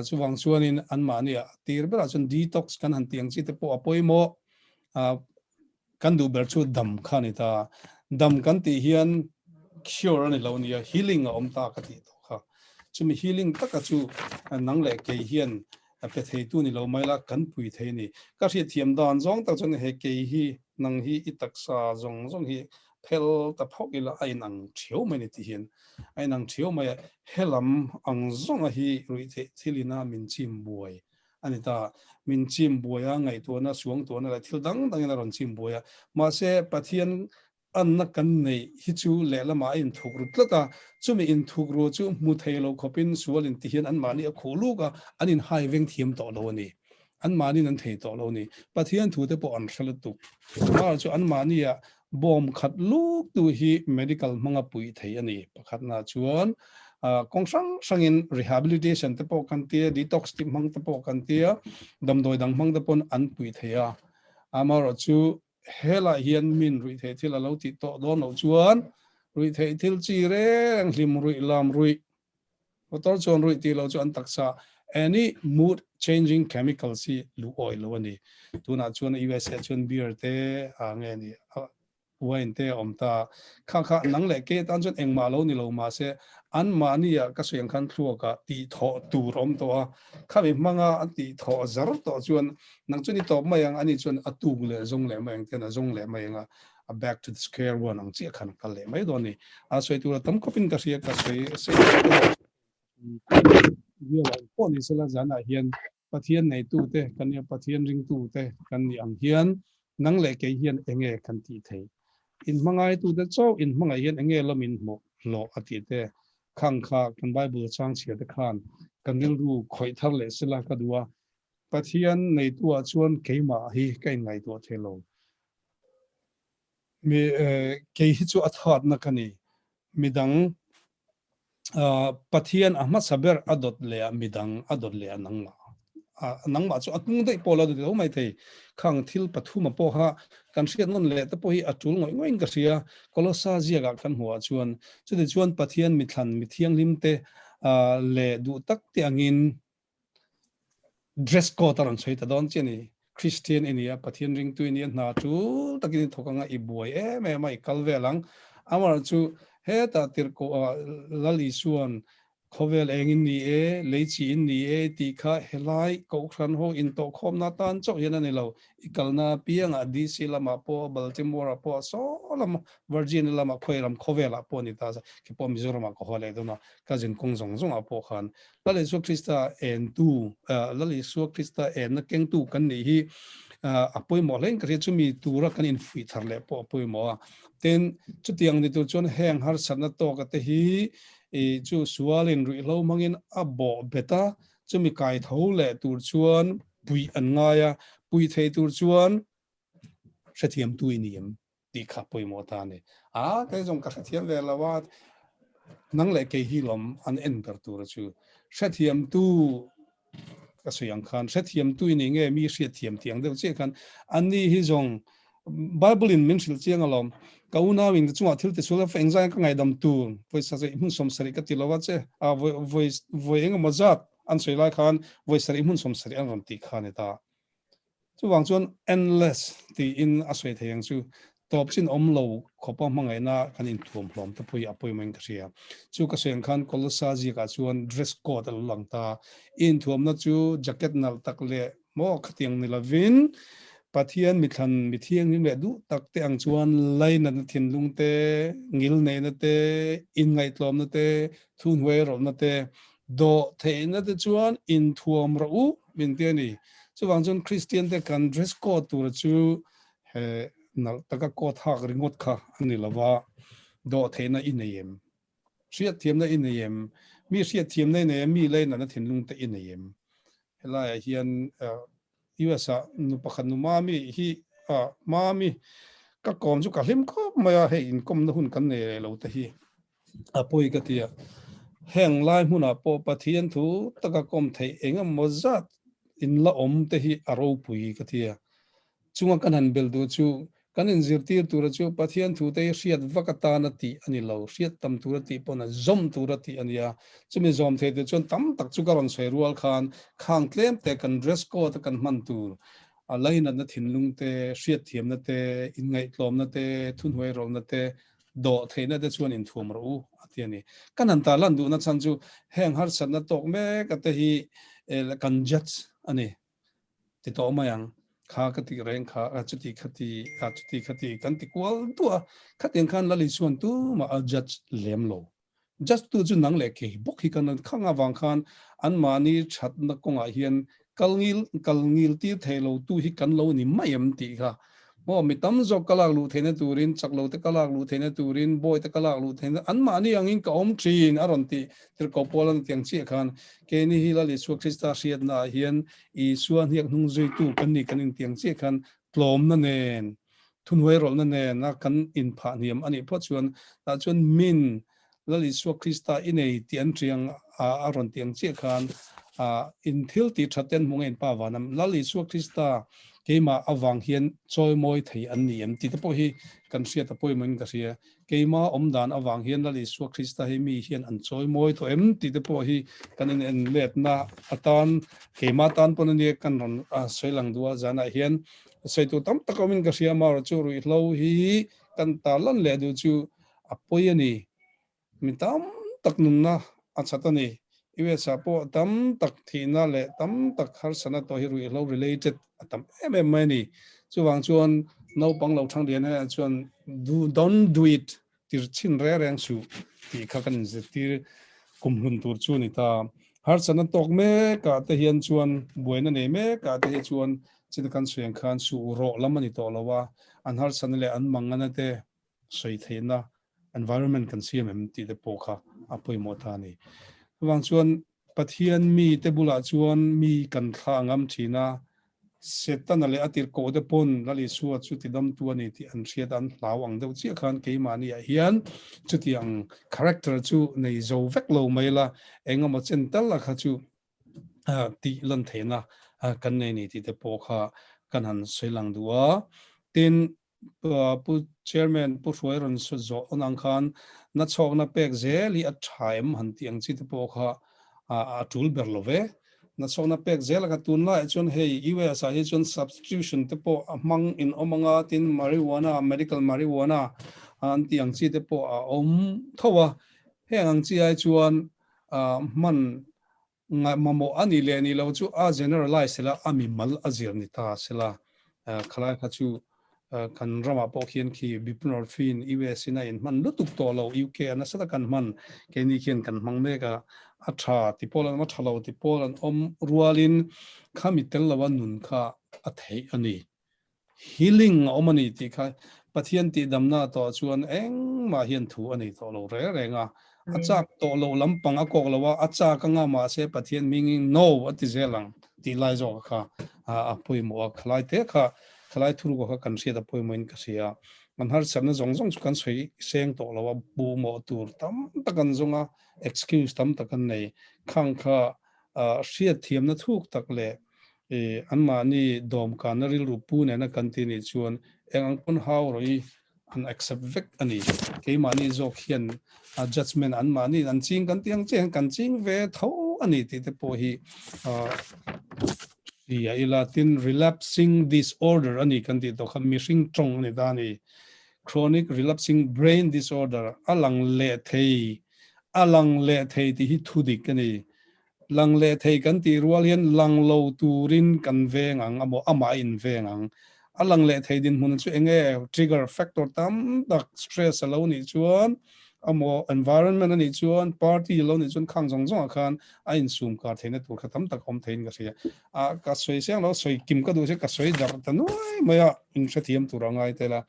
chuwang chuanin an mani tir bera chun detox kan han tiang chi te po apoi mo kan du ber chu dam khani ta dam kan ti hian cure ani lo nia healing om ta ka ti to kha chumi healing taka chu nang le ke hian pe thei tu ni lo maila kan pui thei ni ka ri thiam dan zong ta chun he ke hi nang hi itak sa zong hi phel ta phok ila ai nang thiau mai ni ti hian ai nang thiau mai helam ang zonga hi rui the thilina min chim buai anita min chim buaya ngai to na suang to na la thil dang dang na ron chim buaya ma se pathian an na kan nei hi chu le lama in thuk ru tlata chumi in thuk ru chu mu theilo khopin sual in ti hian an mani a kholu ka anin hai veng thiam to lo ni an mani nan thei to lo ni pathian thu te po an thla tu ma chu an mani ya bom khat lu tu hi medical manga pui thei ani pakhat na chuan kong sangin rehabilitation te po kan tia detox ti mang te po kan tia damdoi dang mang te pon an pui theya amaro chu hela hian min rui the thil alo ti to don lo chuan rui the thil chi re ang hlim rui lam rui motor chuan rui ti lo chuan taksa any mood changing chemicals si lu oil lo ani tuna chuan us chuan beer te nge ni wine te omta kha nang le ke tan chuan engma lo ni lo ma se an mania ka siang khan thua ka ti tho tu rom to a khawi manga an ti tho zar to chuan nang chuni to mayang ani chuan atu le zong le mayang te na zong le mayanga a back to the square one ang chi khan kal le mai do ni a soi tu tam kopin ka sia ka sei dia wa po ni sela jana hian pathian nei tu te kan ya pathian ring tu te kan ni ang hian nang le ke hian enge kan ti thei in mangai tu de chaw in mangai hian enge lomin mo lo ati te khang kha kan bible chang chia de khan kan ril ru khoi thar le sila ka duwa pathian nei tu a chuan keima hi kai ngai tu thelo mi ke hi chu athat na kani midang pathian ahma saber adot le midang adot le nang nang ma chu atung dei pola du mai thei khang thil pathuma po ha kan siat non le ta po hi atul ngoi ngoi ka sia kolosa zia ga kan huwa chuan chu de chuan pathian mi thlan mi thiang lim te le du tak te angin dress code aron choi ta don cheni christian inia pathian ring tu inia na chu takin thokanga i buai me mai kalvelang amar chu he ta tir ko lali suan khovel engin ni leichi in ni ti kha helai ko khan ho in to khom na tan chok yana ni lo ikalna pianga dc lama po baltimore po so lama virgin lama khoiram khovela po ni ta ki po mizoram ko hole dona kajin kongjong jong apo khan lali su krista en tu lali su krista en na keng tu kan ni hi apoi mo len kri chumi tura kan in fui tharle po apoi mo ten chutiang ni tu chon heng har sanna to ka te hi e chu sualin ri lo mangin abo beta chumi kai thole tur chuan pui an ngaya pui thei tur chuan sathiam tuiniam ti kha poi mo ta ne kai jong ka sathiam le lawa nang le ke hi lom an enter tur chu sathiam tu ka suyang khan sathiam tuini nge mi sathiam tiang de che khan ani hi jong bible in min sil chiang alom kauna wing chunga thil te sula feng jang ka ngai dam tu voice sa imun som sari ka tilawa che a voice eng mazat an sei lai khan voice sari imun som sari an ram ti khan eta chu wang chuan endless ti in asoi theyang chu top chin omlo khopa mangai na kan in thum hlom ta pui appointment ka sia chu ka seng khan kolosa ji ka chuan dress code al lang ta in thum na chu jacket nal tak le mo khatiang ni lavin pathian mi thlan mi thiang ni le du tak te ang chuan lain na thin lung te ngil nei na te in ngai tlom na te thun hwe ro na te do the na te chuan in thuam ro u min te ni chu wang chuan christian te kan dress code tur chu he nal taka ko thak ringot kha ani lawa do the na inayem siat thiam na inayem mi siat thiam nei ne mi lain na thin lung te inayem helai hian USA nu pakhat nu mami hi mami ka kom chu ka hlim ko maya he in kom na hun kan ne lo ta hi apoi ka tia heng lai huna po pathian thu taka kom thei enga mozat in la om te hi aro pui ka tia chunga kan han bel du chu kan in zirtir tur chu pathian thu te riat vakata na ti ani lo riat tam tur ti pona zom tur ti ania chumi zom the de chon tam tak chu karon sei rual khan khang tlem te kan dress code kan man tur a lain na thin lung te riat thiam na te in ngai tlom na te thun hoi ro na te do theina de chuan in thum ro atiani kan an ta lan du na chan chu heng har san na tok me ka te hi kan judge ani ti to mayang ข้ากติแรงข้าจุติคติกันติกวลตัวขัดยังขันละลิส่วนตัวมาจัดเลี้ยมโล just ตัวจุนังเล็กบุกฮิกันข้างวังขันอันมานี่ชัดนักกงอาเฮียนกัลงิลที่เทโลตัวฮิกันโลนี่ไม่ยมตีค่ะมอมีตั้มจบกลากลูเทนตูรินจักโลเตกลากลูเทนตูรินบอยเตกลากลูเทนอันมานี่ยังอินกับทรีนอารอนตีที่กอบพลันเตียงเชี่ยขันเกนี่ฮิลาลิสวกคริสตาเชียนาเฮียนอีส่วนเฮียงนุ่งใจตู้กันนี่กันเตียงเชี่ยขันปลอมนั่นเองทุนไว้รอนั่นเองนักกันอินผ่านเฮียมอันนี้เพราะชวนมินลาลิสวกคริสตาอินเอเตียนเชียงอารอนเตียงเชี่ยขันอินทิลติชัดเจนมงเงินป่าวานำลาลิสวกคริสตาเกมาอวังเฮียนจอยมอยไทยอันนี้อันที่ตะโพฮีกันเสียตะโพยมันก็เสียเกมาอมดานอวังเฮียนละลิสวคริสต์ให้มีเฮียนอันจอยมอยตัวที่ตะโพฮีกันเอ็นเล็ดนาอัตานเกมาตันปนนี้กันรอนสวยหลังดัวจานาเฮียนสวยตัวตั้มตะกมินก็เสียมาจูรุยเราฮีกันตาลันเล็ดจูอโพยนี่มีตั้มตักนุนนะอัศตันนี่อีเวสาโปตั้มตักทีน่าเละตั้มตักฮาร์สนาตัวฮิรุยเรา related ตั้มไม่นี่ชวนน้าปังเราทั้งเดียนเนี่ยชวน don't do it ที่ชินเรื่องสูที่ข้ากันจะที่กุมหุ่นตัวชวนนี่ตาฮาร์สนาตกเมกะเทียนชวนบวยนั่นเองเมกะเทียนชวนจิตกันเสียงขันสู่โรลมันนี่ตัวเราว่าอันฮาร์สนาเลยอันมังกันนั่นเตะสวยเทียนนะ environment กันเสียมันที่เดปโค่ะอภัยหมดท่านี่บางส่วนปะเทียนมีเตบุลาชวนมีกันข้างอัมชีนาเสร็จตั้งแต่อติรโกเดปนแล้วลิสวดจุดที่ดำตัวนี่ที่อันเสียดันลาวังเดียวเชี่ยขันเกี่ยมานี่เฮียนจุดที่อัง character จูในโจเวกโลไม่ละเองมาเช่นตั้งละค่ะจูตีลันเทนะกันในนี่ที่เดปโค่ะกันหันสวยหลังดัวตินผู้เชียร์แมนผู้ช่วยรันสุดโจอนังคันนัดชกนับเป็กเจลีอัดชายมหันที่อังจิตเดปโค่ะทูลเบอร์โลเวนัดชกนับเป็กเจลกับตุนละจนเฮยอีเวสาเหจน substitution เดปโมังอินอมังอาติน marijuana medical marijuana อันที่อังจิตเดปโทัวเฮงอังจิไอจวนมันมาโมอันนี้เลยนี่เราจูgeneralize ละอามิมัลอาเจียนิตาสละคล้ายกับจูกันรำมาพอเขียนขีบิปนอร์ฟินอีเวสินัยมันลุตุกตัวเรายูเคนะสักกันมันแค่นี้เขียนกันมังเมกะอัฐาติโพลันมัทเราติโพลันรัวลินข้ามิเตลละวันนุนข้าอัฐิอันนี้ healing มันนี่ที่ข้าปะเทียนติดำหน้าต่อชวนเองมาเฮียนถูอันนี้ตัวเราเร่งอาจารย์ตัวเราลำปังอากอกเราว่าอาจารย์ก็งามาเสปะเทียนมิง no อัติเจลังตีไลจอกข้าปุยมัวคลายเตะข้าคลายทุกข์ก็กันเสียแต่พอมันก็เสียมันหาสิ่งนั้นจงกันสวยเสียงตัวเราว่าบูมอตูร์ตั้มตะกันจงexcuse ตั้มตะกันในข้างข้าเสียเทียมนั้นทุกตะเลยอันมานี่ดอมกันนั่นรูปูเนี่ยนักกันที่นี่ชวนเองอันคนหาวรอยอัน accept เวกอันนี้เกี่ยมานี่จอกเขียนjudgment อันมานี่อันจริงกันเตียงเจียงกันจริงเวทเอาอันนี้ที่เดปฮีLatin relapsing disorder อันนี้กันที่ตัวคำมีสิ่งตรงในด้านนี้ chronic relapsing brain disorder อลังเละเทยที่ฮิตุดิกันนี่ลังเละเทยกันที่รัวเลียนลังโลตูรินกันเวงังอามาอินเวงังอลังเละเทยดินมันช่วยเองtrigger factor ตั้มตัก stress เหล่านี้ชวนenvironment นี่ชวน party เหล่านี้ชวนข้างจงอาคารอินซูมการเทนตัวขัดตั้มตักคอมเทนก็เสียก็สวยเสียงเราสวยกิมก็ดูเสียก็สวยจัดแต่น้อยไม่อะอินเสียมตัวเราไงแต่ละ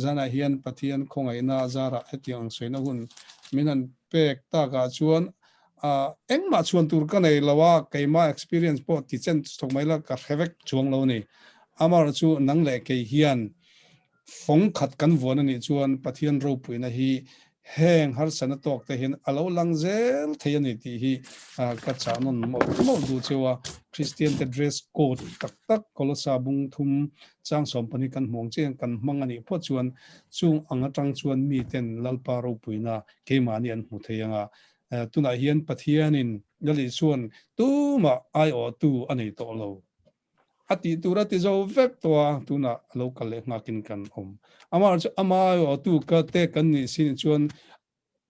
จานาเฮียนปะเทียนคงไอ้นาจาระเที่ยงสวยนะคุณมินันเป็กตากาชวนเอ็งมาชวนตัวกันในละว่าใครมา experience พอที่เช่นสมัยละกับเฮเวกช่วงเรานี่อามาชวนนังเล็กไอ้เฮียนฟงขัดกันวนนี่ชวนปะเทียนรูปุยนะฮีแห้งหาสนตอกแต่เห็นอารมณ์ลังเซลเทียนที่ฮีกัจจานนหมดดูเชื่อว่าคริสเตียนแต่ dress code ตักกลสาบุงทุมจ้างสมปนิกันมองเจียงกันมังอันนี้พอชวนจุงอังจังชวนมีเต็นลัลปารูปุยนะเกมานีอันมุเทียงตุนาเฮียนปะเทียนินยลิชวนตู้มาไอโอตู้อันนี้ตัวเราอติตุระติโจเวกตัวตุนาโลกาเลงักินกันอามาโอตู้ก็เตกันนี่สินชวน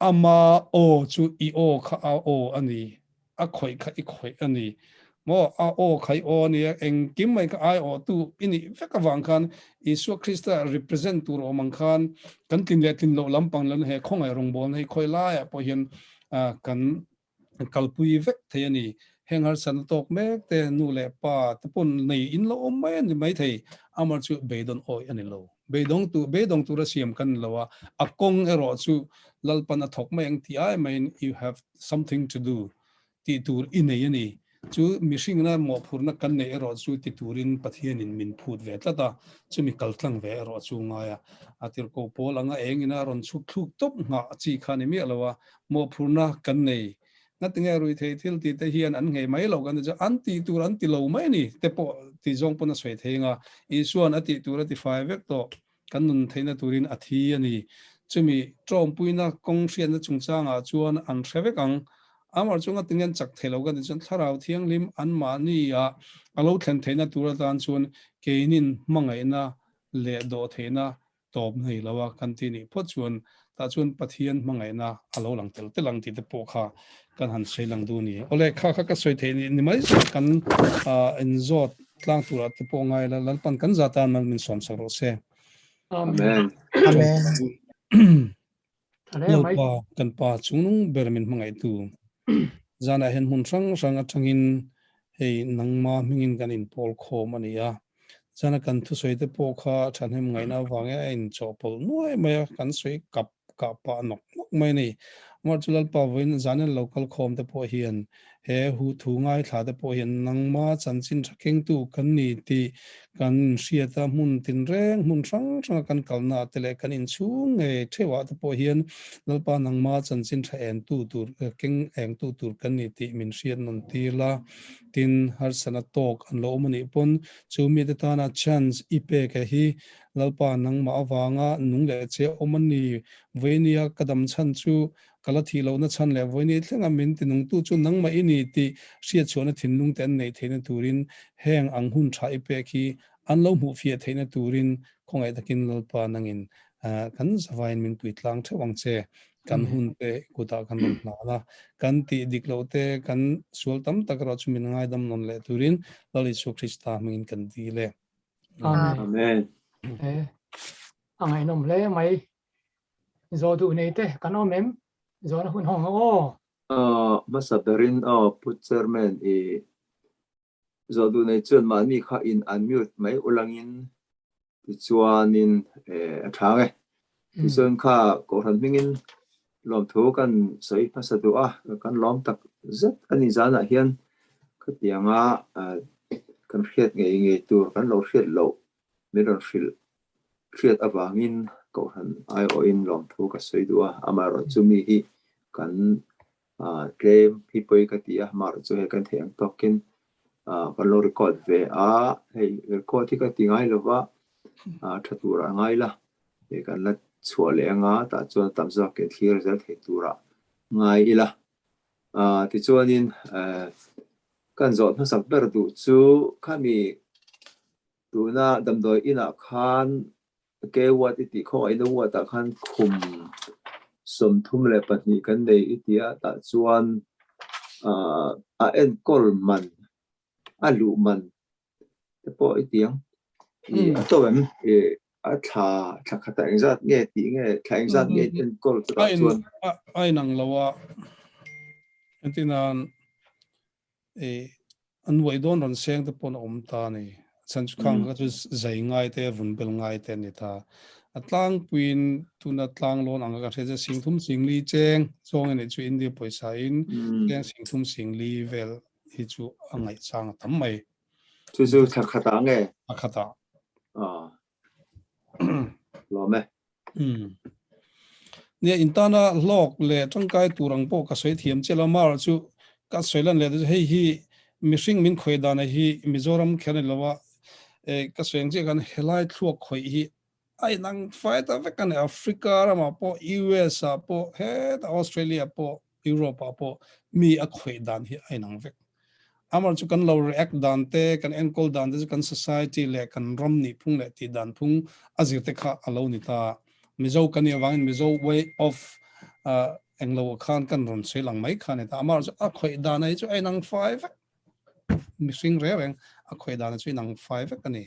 อามาโอจูอีโอข้าโออันนี้ข่อยข้าอีข่อยอันนี้ mo a o khai o ni eng kim mai ka ai o tu ini veka wang khan Isu Krista represent tu ro mang khan kan tin le tin lo lampang lan he khong ai rong bon hei khoi la ya po hian kan kalpui vek the ni hengar san tok mek te nu le pa te pon nei in lo om mai ni mai thei amar chu beidon oi ani lo beidong tu ra siam kan lowa akong ero chu lalpan a thok mai ang ti ai main you have something to do ti tur inei ani chu mishing na mo phurna kan nei ero chu ti turin pathian in min phut ve tlata chu mi kaltlang ve ero chu nga ya atir ko pol anga engina ron chu thuk top nga chi khani mi alawa mo phurna kan nei natinga rui thei thil ti te hian an ngei mai lo kan ja anti tur anti lo mai ni te po ti jong pona swai theinga isuan ati tur ati fai vek to kan nun theina turin athi ani chumi trom puina kong hrian na chungchanga chuan an threvek ang amar chunga tingen chak thelo kan chan tharau thiang lim an ma ni a alo thlen theina tur tan chuan keinin mangai na le do theina top nei lawa kan ti ni pho chuan ta chuan pathian mangai na alo lang tel te lang ti te po kha kan han sei lang du ni ole kha ka soi the ni mai kan en zot tlang tura te po ngai la lalpan kan zata man min som sa ro se Amen. Amen. Thale lo mai pa kan pa chunung bermin mangai tu zana hen hun sang atangin hei nangma mingin kan in pol kho mania zana kan thu soi te po kha than hem ngai na wange in chopol nuai mai kan soi kap ka pa nok mai ni marchulal pa win zana local khom te po hian he hu thu ngai thla te po hian nangma chanchin thaking tu kan ni ti kan siata mun tin reng mun sang kan kalna tele kan in chung nge thewa te po hian lalpa nangma chanchin tha en tu tur king eng tu tur kan ni ti min sian non ti la tin har sana tok an lo mani pon chumi te ta na chance ipe ka hi lalpa nangma awanga nung le che omani venia kadam chan chu kalathi lo na chan le voini thlenga min ti nung tu chu nangma ini ti sia chona thin nung ten nei theina turin heng ang hun tha ipe ki an lo mu fia theina turin khongai takin lalpa nangin kan savain min puitlang thewang che kan hun te kuta kan lom na la kan ti diklo te kan sual tam takra chu min ngai dam non le turin lali su krista mingin kan di le Amen. Amen. Angai nom le mai zo du nei te kan o mem zo na hun hong o Masaberin putsermen zodu nei chuan ma mi kha in unmute mai ulangin chuanin athange tisun kha ko ran mingin lom thu kan soi pasatu kan lom tak zat ani zana hian khatianga kan hriat nge tur kan lo hriat lo miron hriat awangin ko ran ai o in lom thu ka soi du amaro chumi hi kan game hipoi katia mar chu he kan theng tokin kan lo record ve hei record hi ka tingai lova thatura ngai la he kan la chuale anga ta chuan tamza ke thlir zat he tura ngai ila ti chuanin kan zot na sak ber du chu khami tuna damdoi ina khan ke wat iti kho ai no wa ta khan khum som thum le pahni kan nei itia ta chuan en kol man alu man te po itiang to em tha khata exat nge ti nge tha exat nge en kol ta chuan ai nang lawa antinan an wai don ron seng te pon om ta ni chan chu khang ka chu zai ngai te vun bel ngai te ni ta atlang puin tuna tlang lon anga ka these singthum singli cheng chong ani chu indi poisa in teng singthum singli vel hi chu angai chang tam mai chu tha khata nge akhata lo me ne intana lok le tangkai turang po ka soi thiam chela mar chu ka soilan le hei hi mishing min khoi dana hi mizoram khane lawa ka soeng je kan helai thuak khoi hi ai nang fight ave kan africa rama po us po he australia po europe po mi a khoi dan hi ai nang vek amar chu kan lo react dan te kan enkol dan te kan society le kan rom ni phung le ti dan phung azir te kha alo ni ta mizo kan ya wang mizo way of englo khan kan ron sei lang mai khan ta amar chu a khoi dan ai chu ai nang 5 missing reweng a khoi dan chui nang 5 ka ni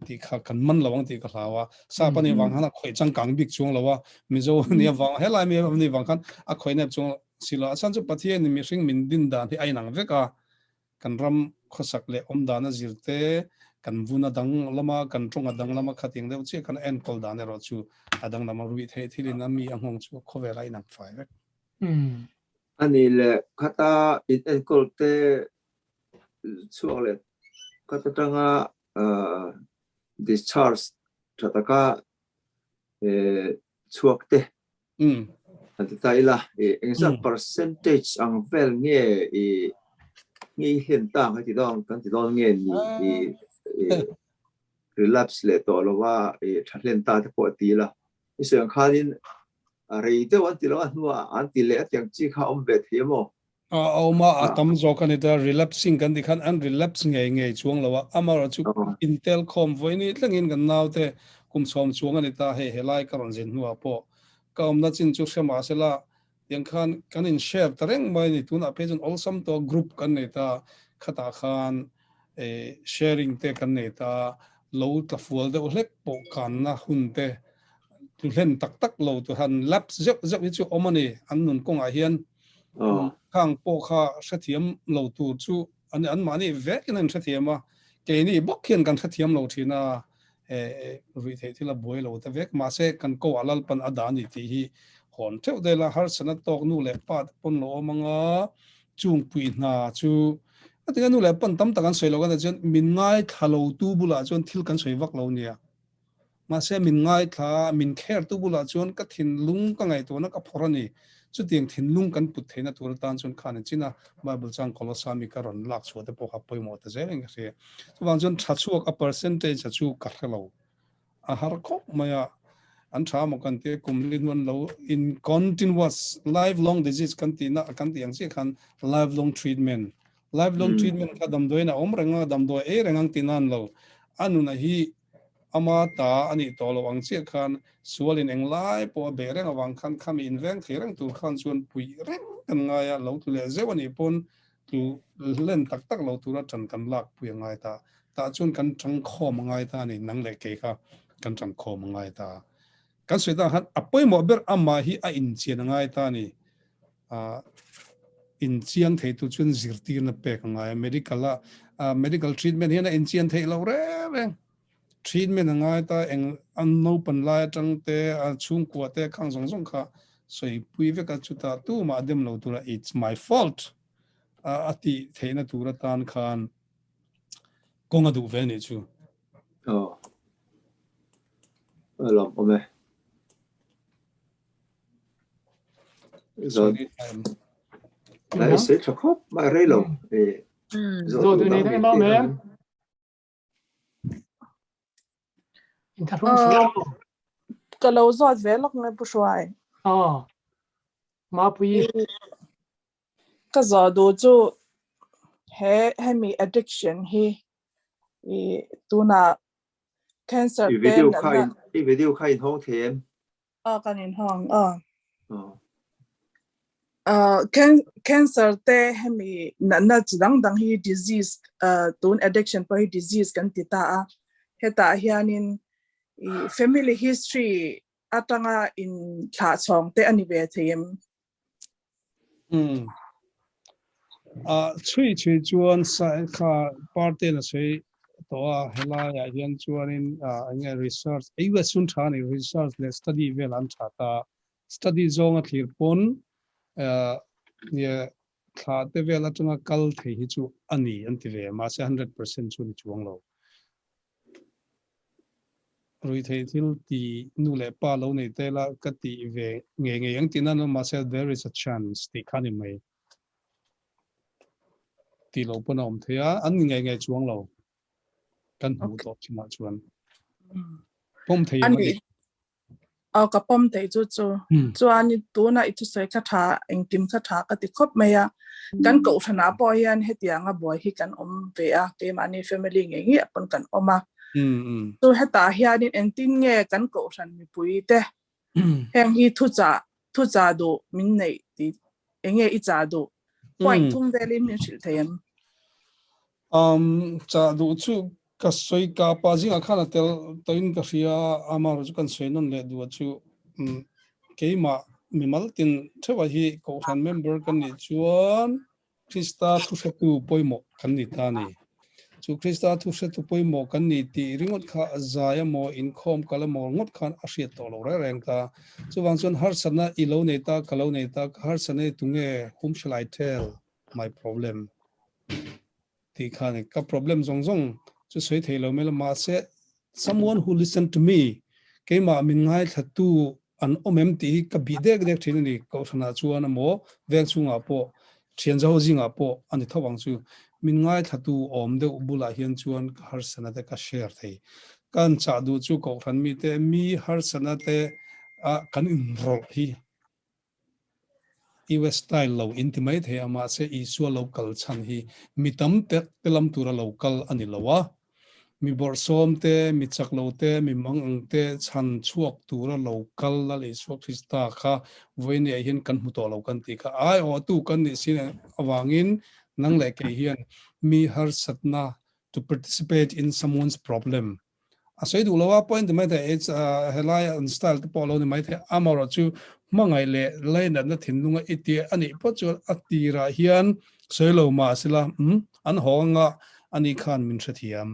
ti kha kan man lawang ti ka hlawa sa pani wang hana khoi chang kang bik chung lawa mizo ni wang helai mi ni wang khan a khoi nep chung sila san chu pathian ni missing min din dan hi ai nang veka kan ram khosak le om dana zirte kan vuna dang lama kan tonga dang lama khating de che kan en kol dan ro chu adang lama rui the thilin ami angong chu khovelai nang 5 อันนี้แหละข้าตาอินเอ็นกอลเตช่วงเลยข้าตาจังdischarge ถ้าตาก็ช่วงเตอันที่ตายละexact percentage อังเฟลเงี้ยงี้เห็นต่างกันที่ต้องเงี้ยนี่relapse เลยตัวเราว่าถ้าเล่นตาที่ปกติละในส่วนข้านี่อะไรที่วันที่เราว่าอันที่เละอย่างที่เขาอมเบ็ดเหี้ยมั้งเอามาทำโจกันนี่แต่ relapsing กันที่ขันอัน relapse ไงช่วงเราว่าอามาเราชุ Intel คอมไว้นี่เรื่องเงินกันนาวแต่กุมสมช่วงกันนี่ตาเฮไลกันรันเจนหัวพอก็อมนัดจินจุกเสมาเสละยังขันกันอินแชร์แต่เรื่องไม่นี่ทุนอาเพจน all ซ้ำตัวกรุ๊ปกันนี่ตาขัดขันsharing เตกันนี่ตาเราตัดฟัวเดอเล็กปกันนะหุ่นเตตุเล่นตักโลตุหันลับเจ็บวิจูอมันนี่อันนุนกงอาเฮียนข้างปกข้าเสถียรโลตุจูอันมานี่เวกินันเสถียรมาเกนี่บอกเขียนกันเสถียรโลทีน่าวิธีที่เราบวยโลแต่เวกมาเสกันก็อัลลปันอดานิที่หอนเท่าเดละฮาร์สนัดตอกนู่เล็ปัดปนโลมังจุงปุยนาจูแต่กันนู่เล็ปันตั้มตะกันสวยโลกันแต่จนมินง่ายทะโลตูบุลาจนทิลกันสวยวักโลเนี่ยมาเสมินง่ายท่ามินแคร์ตัวบุลาจวนก็ถิ่นลุงก็ไงตัวนั้นก็พอร์นี่จุดเดียงถิ่นลุงกันปุถุนะตัวตานจนขานี่จีน่ะมาบุจังคอลสามิการอนลักชัวแต่พอขับไปหมดแต่เจ๊งก็เสียตัวบางจนชัดชัวกับเปอร์เซนต์ชัดชัวกัดเราอาหารก็ไม่อันช้ามากันที่กลุ่มลิ้นวันเรา in continuous lifelong disease กันที่น่ะกันที่อย่างเช่นกัน lifelong treatment ก็ดำด้วยนะอมแรงก็ดำด้วยแรงที่นั่นเราอันนู้นที่อามาตาอันนี้ตัวเราวังเชี่ยขันส่วนเองไล่พอเบรงวังขันขมิ้นแรงเขียงตัวขันส่วนปุยแรงกันไงเราตัวเลี้ยเจ้าวันนี้ปนตัวเล่นตักเราตัวจันกันลักปุยไงตาจนกันจังคอมไงตานี่นังเล็กเกค่ะกันจังคอมไงตากันสุดท้ายอัปไปหมดเบรอามาฮีอินเชียนไงตานี่อินเชียนเทตุจนสิร์ตีนเปกไงmedical treatment เฮียนะอินเชียนเทเราเร่งtreatment ง่ายแต่เองอันนู้เป็นลายจังเตะชุ่มกว่าเตะข้างสองค่ะสวยปุยเวกจุดตาตู้มาเดิมเราตัว it's my fault อติเทนตัวตานขันกงอดูเวนิจูหลอมไหมได้เสร็จครับมาเรื่อยๆ做对你的老妹你他说个楼做完了我不说哎哦马不一个早都就还没 addiction 都拿 cancer อีวิดีโอค่ายท้องเทียมกันinห้องcancer แต่ให้มีนั่นจะดังที่ disease ตัว addiction ไป disease กันติดตาเหตุการณ์เฮียนินfamily history อาตั้งอินขาช่องแต่อันนี้เวทีมช่วยจวนสายขาพาร์ตี้นะช่วยตัวเฮล่าอย่างจวนอินเนี่ย research ไอ้เวสุนทานี่ research และ study เวลันชาตา study จงที่ปนเนี่ยขาเตเวลาจงกัลที่จูอันนี้อันที่เวมาเสีย 100% จูนี่จวงเรารู้ที่ที่นู่นแหละป้าเราในแต่ละกติเวเงี้ยอย่างที่นั่นมาเสีย there is a chance ที่ขันนี่ไม่ที่เราปนอมเทียอันเงี้ยจวงเรากันหูตอบชิมาชวนผมเทียไม่กับป้อมเตยจู่อันนี้ตัวน่ะอิทุสวยคาถาเองติมคาถากติครบไหมอ่ะกันกูธนาปอยันเฮตียงอ่ะบ่อยที่กันเวียเกมอันนี้ family เงี้ยปนกันมาตัวเหตุเฮียนี่เองติงเงี้ยกันกูฉันมีปุยเตะแห่งที่ทุจ่าดูมินในที่เงี้ยอีจ่าดูปล่อยทุ่งเดลินนี่สิเทียม cha du chu ka soi ka pa jinga khana tel toin ka ria ama ru kan soi non le du chu keima mimal tin thewa hi ko than member kan ni chuan Krista thu tu poimo kan ni ta ni chu Krista thu tu poimo kan ni ti ringot kha azaya mo in khom kala mo ngot khan asia to lo re reng ka chu wang chon har sana ilo neta kalo neta har sana tunge hum shlai tel my problem thì khane ka problem zong zong chu soi thelo mel ma se someone who listen to me ke ma min ngai thatu an omem ti ka bi dek dek thin ni ko thana chuan mo vek chunga po thian zo jinga po ani thawang chu min ngai thatu om de bula hian chuan har sana te ka share thei kan cha du chu ko than mi te mi har sana te a kan in rol hi US style low intimate he ama se isu local chan hi mitam te telam tura local ani lawa mi bor som te mi chak lo te mi mang te chan chuak tura local la le so Krista kha voine hian kan mu to lo kan ti kha ai o tu kan ni sin awangin nang le ke hian mi har satna to participate in someone's problem asai du lawa point mai the it's helai on style to follow ni mai the amara chu mangai le leina na thinunga iti ani pochol atira hian soilo ma sila an honga ani khan min thathiam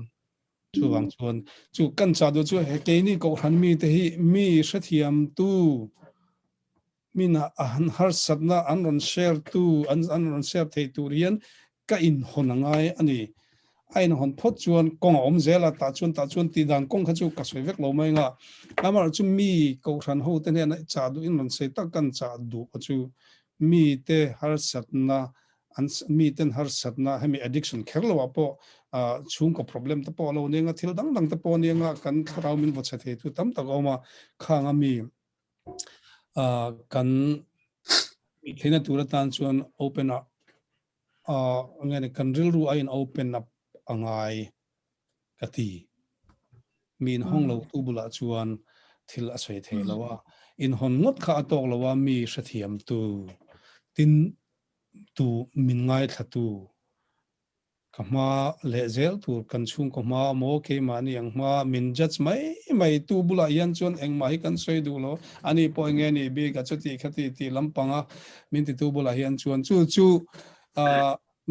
chu wang chuan chu kan cha do chu he ke ni ko han mi te hi mi thathiam tu mina an har satna an ron share tu an ron share thei tu rian ka in honangai ani ain hon phot chuan kong om zela ta chuan ti dan kong kha chu ka soi vek lo mai nga amar chu mi ko ran ho te ne cha du in man se ta kan cha du chu mi te har satna an mi ten har satna hemi addiction kherlo apo chung ko problem ta po lo ne nga thil dang dang ta po ne nga kan kharau min bo chathe tu tam ta goma khanga mi kan thina tura tan chuan open up ngane kan ril ru ain open up angai kati min hong lo tu bula chuan thil a soi the lawa in hon ngot kha atok lawa mi sathiam tu tin tu min ngai thatu kama le zel tu kan chung ko ma mo ke mani ang ma min judge mai tu bula yan chuan eng mai kan soi du lo ani po nge ni bi ka chuti khati ti lampanga min ti tu bula hian chuan chu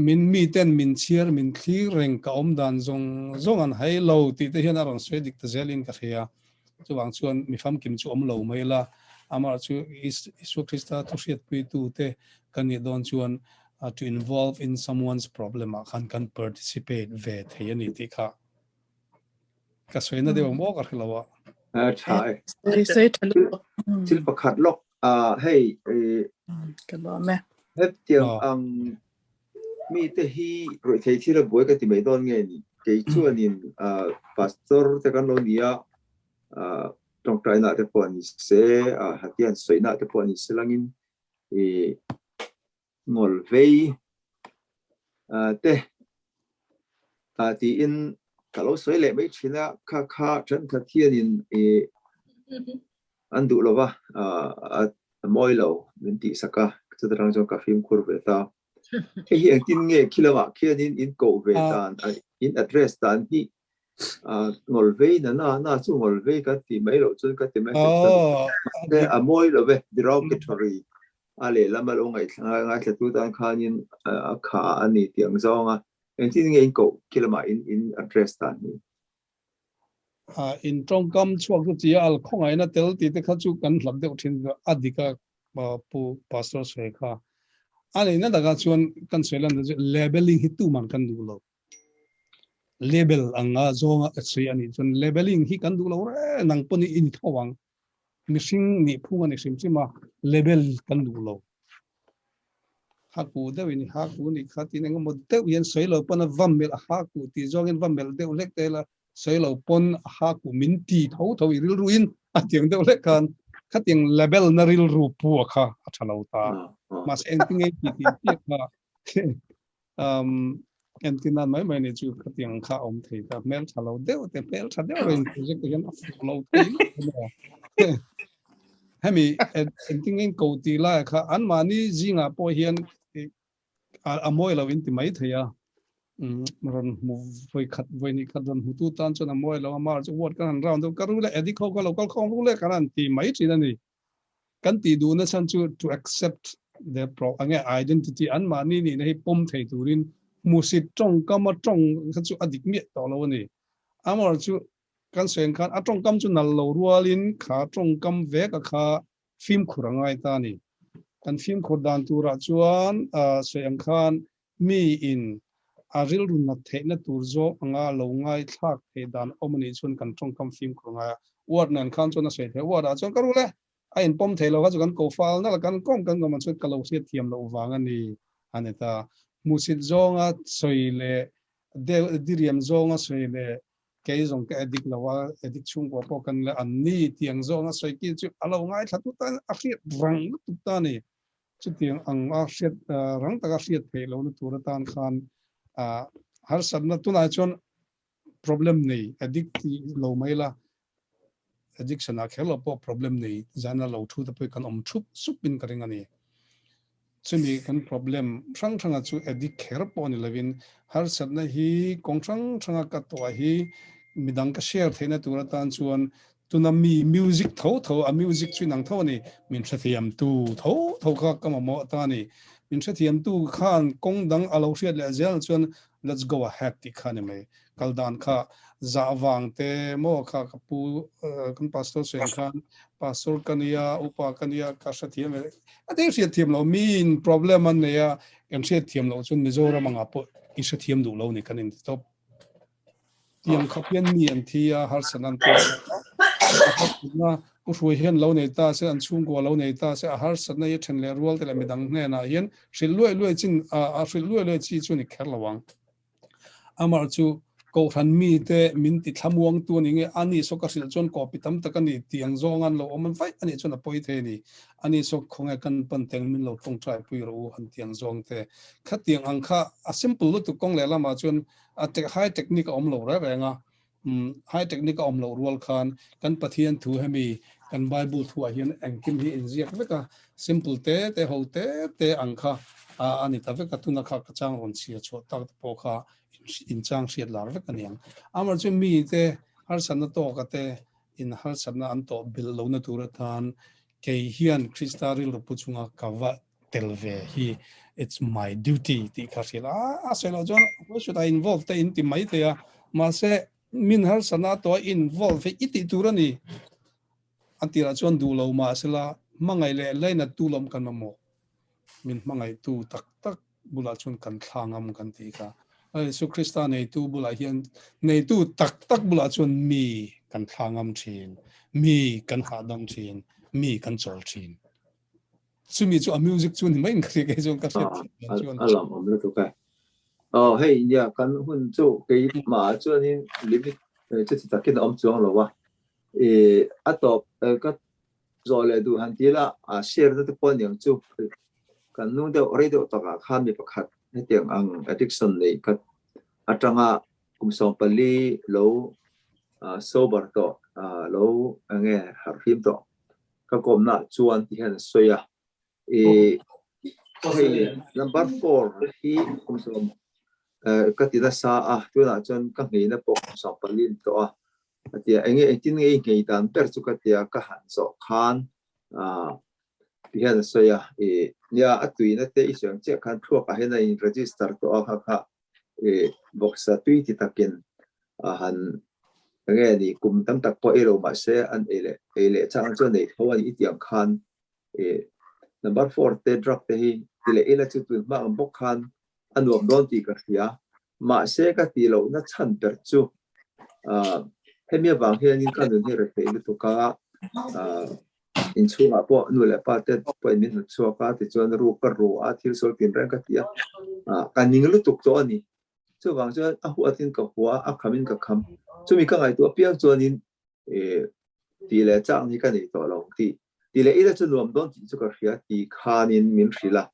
min mi ten min chiar min thli reng ka om dan zong an hai lo ti te hian aron soi dik ta zelin ka khia chuwang chuan mi fam kim chu om lo mai la amar chu isu Krista to hriat pui tu te kan ni don chuan to involve in someone's problem kan participate ve thei ani ti kha ka soi na de mo ka khilawa thai sei thalo til pakhat lok hey kalo me hep tiang ang mi te hi roi thei thira boi ka ti mai don nge ni ke chuan in pastor te kan lo nia tong trai na te pon se hatian soi na te pon selangin ngol vei te ti in kalau soi le mai china kha chan kha thian in an du lo wa moi lo min ti saka chudrang jong ka film khur ve ta he hi ang tin nge khilawa khian in ko ve tan in address tan hi ngol ve na chu ngol ve ka ti mai lo chun ka ti mai te moi lo ve derogatory ale lama lo ngai ngai tu tan khanin kha ani tiang zonga ang tin nge in ko khilama in address tan ni in trong kam chuak chu chi al khongai na tel ti te kha chu kan hlam deuh thin adika pu pastor se kha ale na daga chuan kan selan labeling hi tu man kan du lo label anga zonga achei ani chun labeling hi kan du lo re nang poni in thawang missing ni phunga ni sim chima label kan du lo ha ku de win ha ku ni khati nang mo de yen sei lo pon vammel ha ku ti zongin vammel de lek te la sei lo pon ha ku min ti tho ril ruin a tiang de lek kan khating label na ril ru pu kha athalo ta mas engting ei ti kha entina mai ni chu khating kha om thei ta mel thalo de te pel tha de ren project gen a flow thei hemi engting en ko ti la kha an mani jinga po hian a moi lo in ti mai theya ran mu voi khat voi ni khat ran hutu tan chona moi lo amar chu word kan round to karu le edik kho ka local khom ru le karan ti mai chi ni kan ti du na san chu to accept the pro ange identity an mani ni nei pom thei turin musit tong kama tong kha chu adik mi to lo ni amar chu kan sen khan atong kam chu nal lo rualin kha tong kam ve ka kha film khurangai ta ni kan film khodan tu ra chuan sen khan mi in aril run na theina turzo anga lo ngai thak the dan omani chun kan tong kam film khuranga word nan khan chona se the word a chon karu le a in pom thelo ga chuan ko fal na kan kom kan ngam chu kalo se thiam lo wang ani aneta musit zonga soile de diriam zonga soile ke zong ka edik lawa edik chung ko po kan le anni tiang zonga soi ki chu alo ngai thatu ta a khri rang tu ta ni chu tiang ang a hriat rang ta ga hriat the lo na tur tan khan har sabna tu na chon problem nei addict lo maila addiction a khelo po problem nei jana lo thu ta pe kan thup sup bin karing ani chumi kan problem thang thanga chu addict kher po ni levin har sabna hi kong thanga ka to hi midang ka share theina tura tan chuan tuna mi music tho a music chu nang tho ni min thathiam tu tho kha kamamo ta ni min thathiam tu khan kong dang alo hriat le zel chuan let's go ahead ti khani mai kaldan kha zawang te mo kha kapu kan pastor sen khan pastor kania upa kania ka sathiam ate hriat lo min problem an ne ya kan hriat thiam lo chun mizoram anga po ki sathiam du lo ni kanin top tiang khapian mi an thia har sanan to na usui hian lo nei ta se an chung ko lo nei ta se har satna ye then le rual te la midang ne na hian hril luai chin a hril luai chi chu ni kher lawang amar chu ko ran mi te min ti thlamuang tu ni nge ani so ka hril chon ko pitam takani tiang zong an lo oman vai ani chona poi the ni ani so khonga kan pan teng min lo tong trai pui ro han tiang zong te kha tiang ang kha a simple tu kong le lama chon a te high technique om lo ra nga high technique om lo rual khan kan pathian thu hemi kan bible thu a hian angkim hi inziak veka simple te ho te ang kha ani ta veka tuna kha ka chang ron chia chho tak po kha in chang hriat lar vek aniang amar chu mi te har sanna to ka te in har sanna an to bil lo na tur than ke hian kristari lo puchunga kawa telve hi it's my duty ti khasila aselo jon what should I involve te in ti mai te ya ma se min har sanna to involve iti turani antira chon du lo ma sela mangai le leina tulom kan mo min mangai tu tak bula chun kan thangam kan ti ka su krista nei tu bula hian nei tu tak bula chun mi kan thangam thin mi kan ha dang thin mi kan chol thin sumi chu a music chun mai khri ke jong ka set chun alam om lo to ka hey ya kan hun chu ke ma chu ni limit chu ti takin om chu lo wa atop ka zole du han ti la a share the pon yang chu kan nu de radio to ka khan mi pakhat he tiang ang addiction nei ka atanga kumsong pali lo sober to lo ange harfim to ka komna chuan ti han soya number 4 hi kumsong ka ti da sa tu na chon ka ngi na pok kumsong pali to atia enge tin nge dan per chu ka tia ka han so khan ti han soya ya atui na te isang che khan thua ka hena in register to kha box tui ti takin han nge ni kum tam tak po ero ma se an ele chang cho nei thawan i tiang khan number 4 te drug te hi tile ela chu tu ma am bok khan anuam don ti ka hia ma se ka ti lo na chan per chu hemia wang hian in kan ni re te tu ka in chunga po nu le pa te po min nu chu ka ti chuan ru ka ru a thil sol tin rang ka tia kan ning lu tuk to ani chu wang chuan a hu atin ka huwa a khamin ka kham chu mi ka ngai tu piang chuan in ti le chang ni ka ni to lo ti le ila chu nuam don ti chu ka hria ti khanin min hrila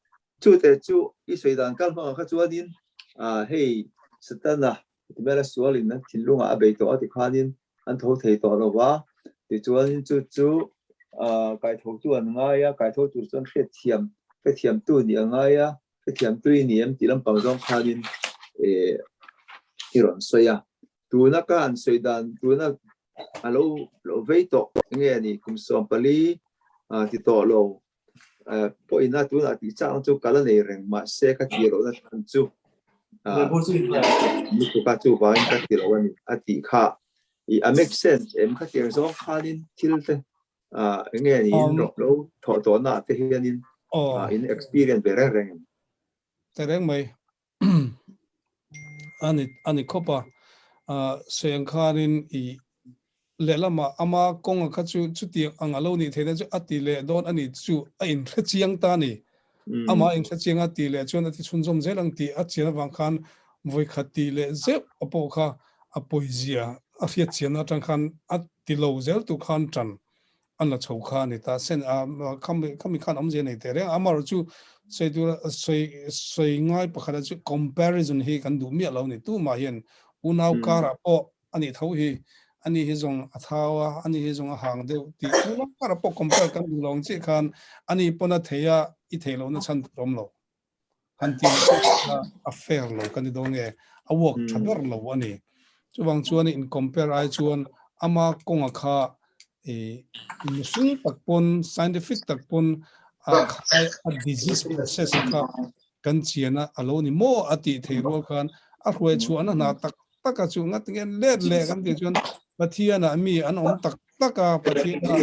chu te chu i soidan kan ma kha chuan in hey satana ti mela sualin na thinlunga a be to ati khanin an tho thei to lo wa ti chuan in chu kai tho tu an nga ya kai tho tu chuan hre thiam tu ni anga ya hre thiam tu ni em ti lam pang jong khanin iron soya tu na ka an soidan tu na alo lo veito nge ni kum som pali ti to lo po ina tu na ti chang chu kala nei reng ma se ka ti lo na tan chu ni ku ka chu ba in ka ti lo ni ati kha I make sense em ka ti so kha din til te nge ni lo lo to na te hianin in experience be reng tereng mai ani kopa seng khanin I lelama ama kong kha chu ti angalo ni thena chu ati le don ani chu a in chiang ta ni ama in chiang ati le chon ati chunjom zelang ti a chena wang khan voi khati le ze apo kha a poesia a fiat chena tang khan ati lo zel tu khan tran an la chou kha ni ta sen khami khan am je nei tere amar chu sei tu sei ngai pakhara chu comparison hi kan du mi lo ni tu ma hian unau kara po ani tho hi ani hi zong athawa ani hi zong hang de ti unau kara po compare kan du long chi khan ani pona theya I thelo na chan rom lo kan ti affair lo kan dong e a work thaber lo ani chuwang chuan in compare ai chuan ama konga kha machine takpon scientific takpon a disease process kha kan chiana alone mo ati theirol khan a hruai chu an na tak taka chu ngat ngen le kan ti chuan pathiana mi an om tak taka pathiana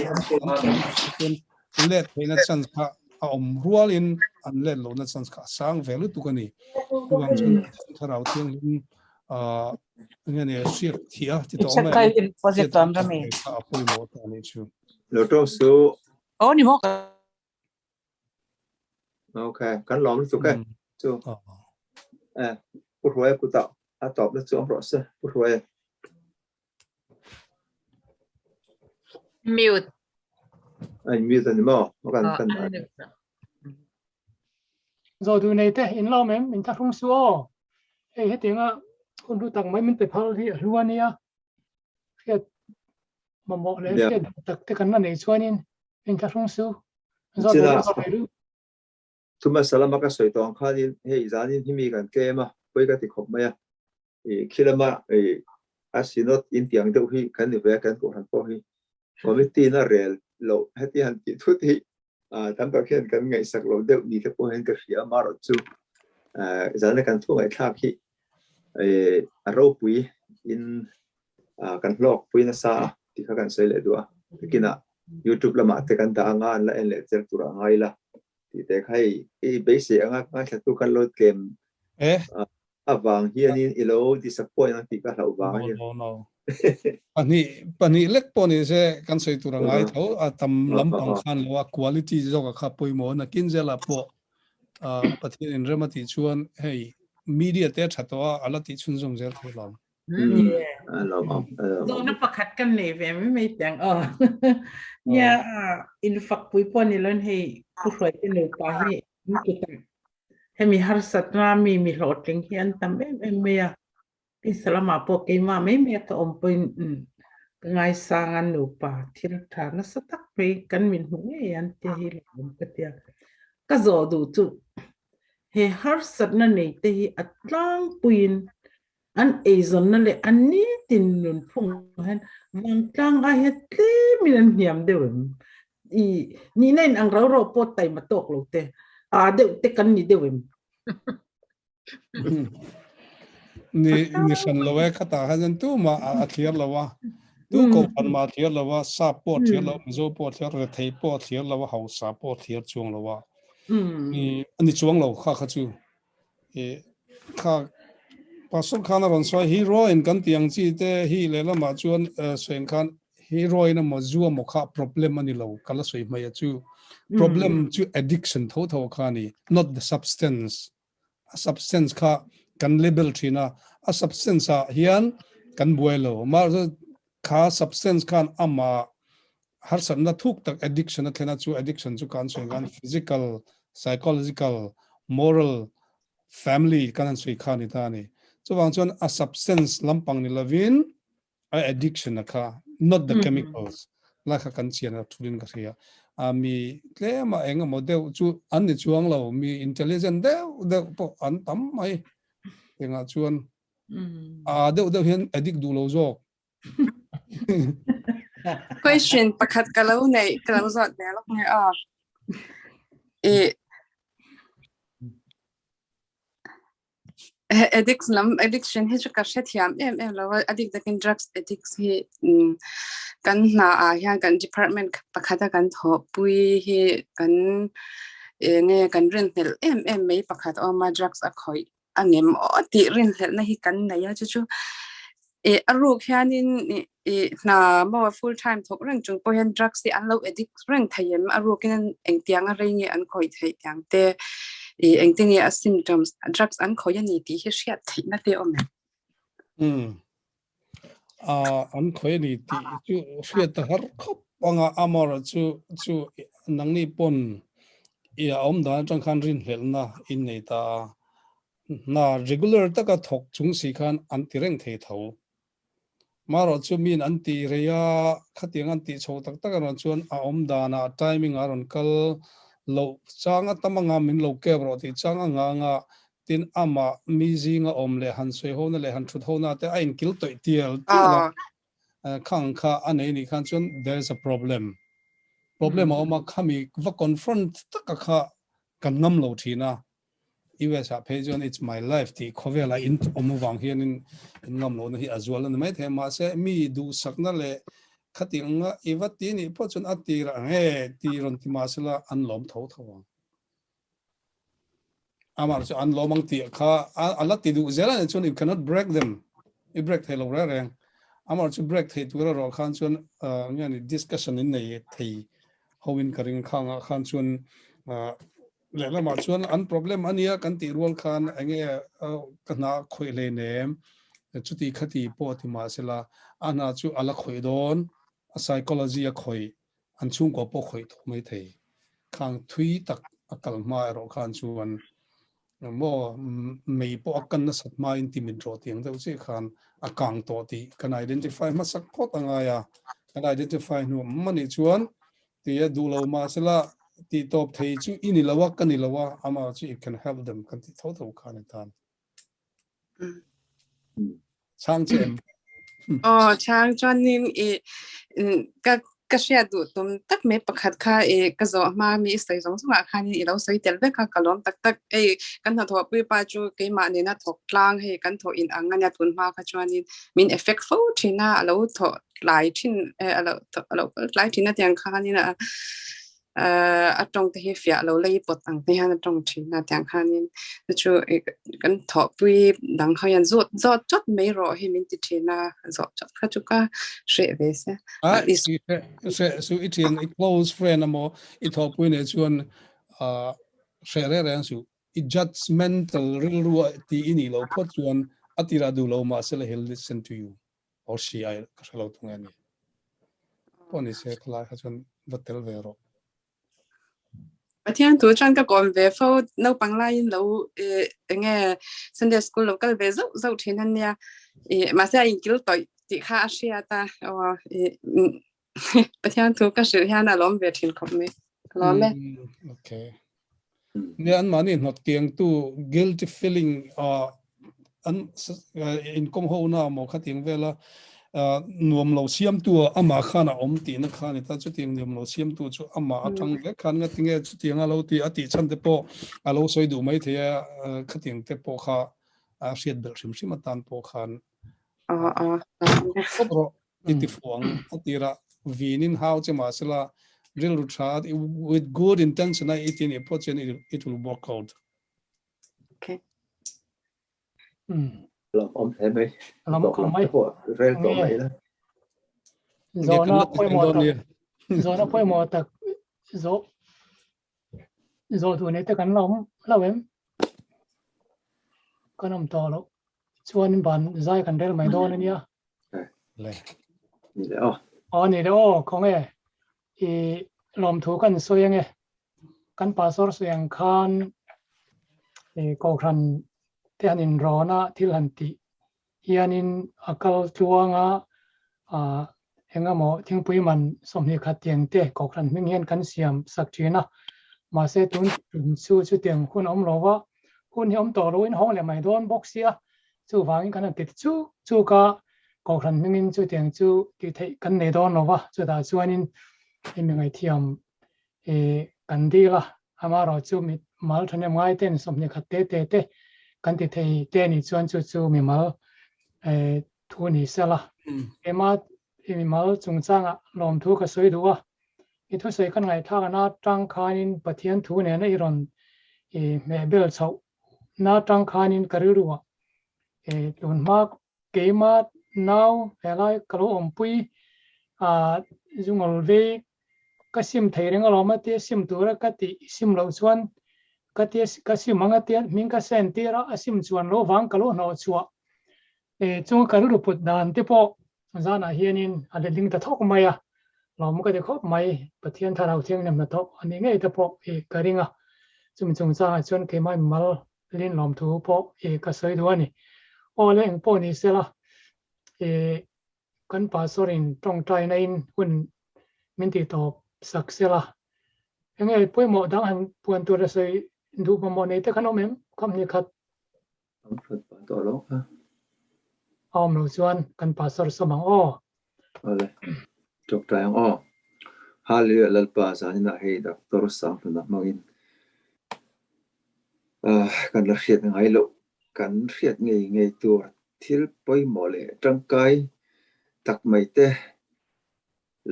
an let theina chance kha a om rual in an let lo na chance kha sang velu tu kani chuwang chun tharau thiang lim ngene shir thia ti to ma Check in deposit am rami. apoi mo ta ni chu lo to so Oh ni mo okay kan lom su ke chu pu hoi ku ta a top na chu ro se pu hoi Mute. ai mi ta ni mo kan rồi từ này thế in lo mềm mình ta không xua ấy hết tiếng con đu tặng mấy mình phải phao đi luôn nha cái mà một lấy cái tặng cái cái này xua nên mình ta không xua rồi đó là phải luôn tu ma sala ma ka soi tong kha ni he za ni hi mi kan ke ma poi ka ti khop ma ya khilama asinot in tiang deuh hi kan ni ve kan ko han po hi committee na rel lo heti han ti thu ti tam ka khen kan ngai sak lo deuh ni ke po hen ka hria ma ro chu za na kan thu ngai thak hi aro pui in kan blog pui na sa ti kha kan sei le dua kina YouTube lama te kan da nga la en le cher tura ngai la ti te khai basic anga ka tu kan load game avang hian in ilo disappoint an ti ka hlau wa no pani lek poni se kan sei tura ngai tho atam lampang khan lo quality zo ka kha poi mo na kin zela po pathin in remati chuan hei media te thatwa ala ti chun jong zel tholam zo na pakhat kan nei ve mai tang nya in fak pui pon ni lon hei ku hroi te no pa hi mi ki tam hemi har satna mi hlot ling hian tam em me ya islama po ke ma me ka om poin ngai sangan no pa thil tha na satak pe kan min hu nge an te hi lom ka tia ka zo du chu he har satna nei te hi atlang puin an ezon na le ani tin nun phung han wang tlang a he tle min hiam deuh ni nen ang ro pot tai ma tok lo te deuh te kan ni deuh ni san lo e khata han tu ma a clear lo wa tu ko pan ma clear lo wa support clear lo zo po clear re thei po clear lo wa ho support clear chuang lo wa ni ani chuang lo kha kha chu kha pasul khana ron so hero in kan tiang chi te hi le la ma chuan seng khan hero in mo zu mo kha problem ani lo kala soi mai chu problem chu addiction tho khani not the substance kha kan label thina a substance a hian kan buailo ma kha substance khan ama har san na thuk tak addiction athena chu addiction chu kan soi gan physical psychological moral family kan soi khani ta ni chuwang chuan a substance lampang ni lovin a addiction kha not the chemicals la kha kan chiana thulin ka ria mi tlema enga model chu an ni chuang lo mi intelligent de po an tam mai enga chuan Deuh hian edik du lo zawk question pakhat kalau nei kalau zot ne lok nge addiction hi chu ka thiam em lo addict takin drugs addicts hi kan na hian kan department pakhata kan tho pui hi kan nge kan rin hel em mei pakhat ma drugs a khoi angem ti rin hel na hi kan na ya chu aruk hianin na mo full time thok rang chung po hian drugs ti an lo addict rang thayem arukin engtiang a rei nge an khoi thai tiang te engting a symptoms drugs an khoi ani ti hi hriat thei na te om an khoi ni ti chu hriat ta har khop anga amor chu nangni pon om da chang khan rin hel na in nei ta na regular taka thok chung si khan an ti reng thei tho maro chu min an ti reya khatiang an ti chho tak tak ron chuan a om da na timing aron kal lo changa tamanga min lo ke bro ti changa nga tin ama mi zinga om le han soi ho na le han thut ho na te ain kil toi tiel ti la khang kha anei ni khan chuan there is a problem oma khami va confront taka kha kan ngam lo thina iwesa phejon it's my life ti khovela in omwang hian in ngam lo na hi azwal na mai the ma se mi du sakna le khatinga iwati ni pochun atira he ti ron ti masala an lom tho tho amar chu an lomang ti kha ala ti du zela chun you cannot break them you break thelo reng amar chu break thei tu ro khan chun ngani discussion in nei thei howin karing khanga khan chun le ma chuan an problem ania kan ti rol khan ange kana khoi le nem chuti khati po ti ma sela ana chu ala khoi don a psychology a khoi an chung ko po khoi thomai thei khang thui tak akal ma ro khan chuan mo mei po akan na sat ma intimate ro tiang deu che khan akang to ti kan identify ma sak khot anga ya kan identify nu mani chuan ti du lo ma sela ti top thei chu inilawa kanilawa ama chu it can help them kan ti tho khan tan chang chem chang chuanin ka hria du tum tak me pakhat kha ka zo ma mi sei zong zonga khani i lo sei tel ve kha kalom tak tak kan tho pui pa chu ke ma ne na thok tlang he kan tho in angania tun ma kha chuanin min effect fo thina lo tho lai thin lo lai thina tiang kha ni na trong te hi fia lo lei pot ang te han trong thina tiang kha ni chu kan tho pui dang kha yan zot chot me ro hi min ti thina zot chot kha chu ka she ve se so it is a close friend amo it hop when it's one share su it judgmental real ti ini lo pot chuan atira du lo ma sel he'll listen to you or she I kasalo tungani poni se khala kha chuan batel vero Atiang tu chan ka kon ve fo no pangla in lo nge Sunday school local ve zo thin han ya ma sa in kil toi ti kha sia ta atiang tu ka shir hian a lom ve thin khom me lom me okay ne an mani not kiang tu guilty feeling an in kom ho na mo khating vela nuam lo siam tu ama khana om ti na khani ta chu ting nuam lo siam tu chu ama atang ve khan nga tinge chu ting a lo ti ati chan te po a lo soi du mai the khating te po kha a hriat bel sim tan po khan pro iti fuang atira vinin how che ma sala real try with good intention it in a project it will work out okay om thế mấy làm không mấy rel to mấy đó do nó quay mò tak do tu này ta kan lom em kan om to lo chuan ban zai kan del mai don ania le ni le ni do khong lom thu kan soyang kan pasor soyang khan ko khan te hanin rona thilhanti hianin akal chuanga engamo thingpui man somni khatiang te ko khan ming hian kan siam sakthina ma se tun chu tiang hun om lowa hun hi om to lo in hong le mai don boxia chú vang kan ti chú ka ko ran mingin chú tiang chú ki thei kan nei don nova chú da chuanin mi ngai thiam kan di la ama ro chú mi mal thane ngai ten som ni khat te kan ti thei te ni chuan chú mi mal thu ni sala ema mi mal chung changa lom thu ka soi duwa i thu soi kan ngai tha na tang khanin pathian thu ne na iron me bel chau na tang khanin karuwa lun mak ke ma now helai kalo ompui zungol ve kasim theireng aloma te sim tura kati sim lo chuan kati kasim manga te min ka sen te ra asim chuan lo wang kalo no chua chung karu put dan te po zana hianin aleling ta thok maya lom ka de khop mai pathian tharau thiang nem na thok ani ngai ta po karinga chung cha chuan ke mai mal lin lom thu po ka soi duani ole eng po ni sela kan pasorin tong trai na in hun min ti to saksela engel poi mo dang han puan tu ra soi du mo nei te kan omem kam ni khat Ông Phật bảo tổ lốc ha. om lo chuan kan pasor somang Ole. Chok trai ang Hallelujah lalpa sa na hei dak tor sang na mangin. Kan la khiat ngai lo kan khiat ngei tur thil poi mo le tangkai tak mai te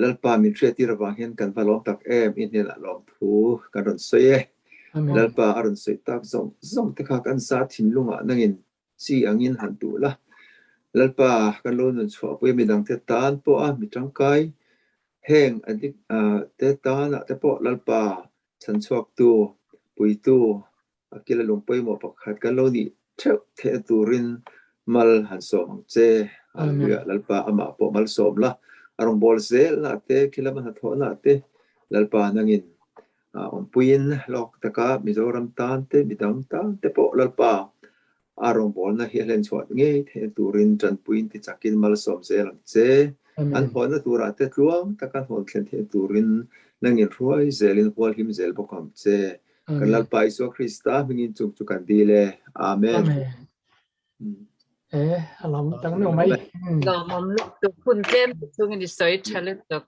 lalpa min khiat ti rawang hian kan valom tak em in la lom thu kan ron soye lalpa aron soi tak zong te kha kan sa thin lunga nangin si angin han tu la lalpa kan lo nun chho poi mi dang te tan po mi tangkai heng adik te tan te po lalpa chan chuak tu pui tu akila lung poi mo pakhat kan lo ni the turin mal han som che lalpa ama po mal som la arong bol zel la te kilaman ha thona te lalpa nangin puin lok taka mizoram tan te midang tan te po lalpa arong bol na hilen chwat nge the turin chan puin ti chakin mal som zel che an hona tura te tluang takan hon thlen the turin nangin ruai zelin hol him zel bokam che kan lalpa iso krista mingin chuk kan dile amen alam tang no mai lo mom lu tu kun kem tu ngi soi chale tok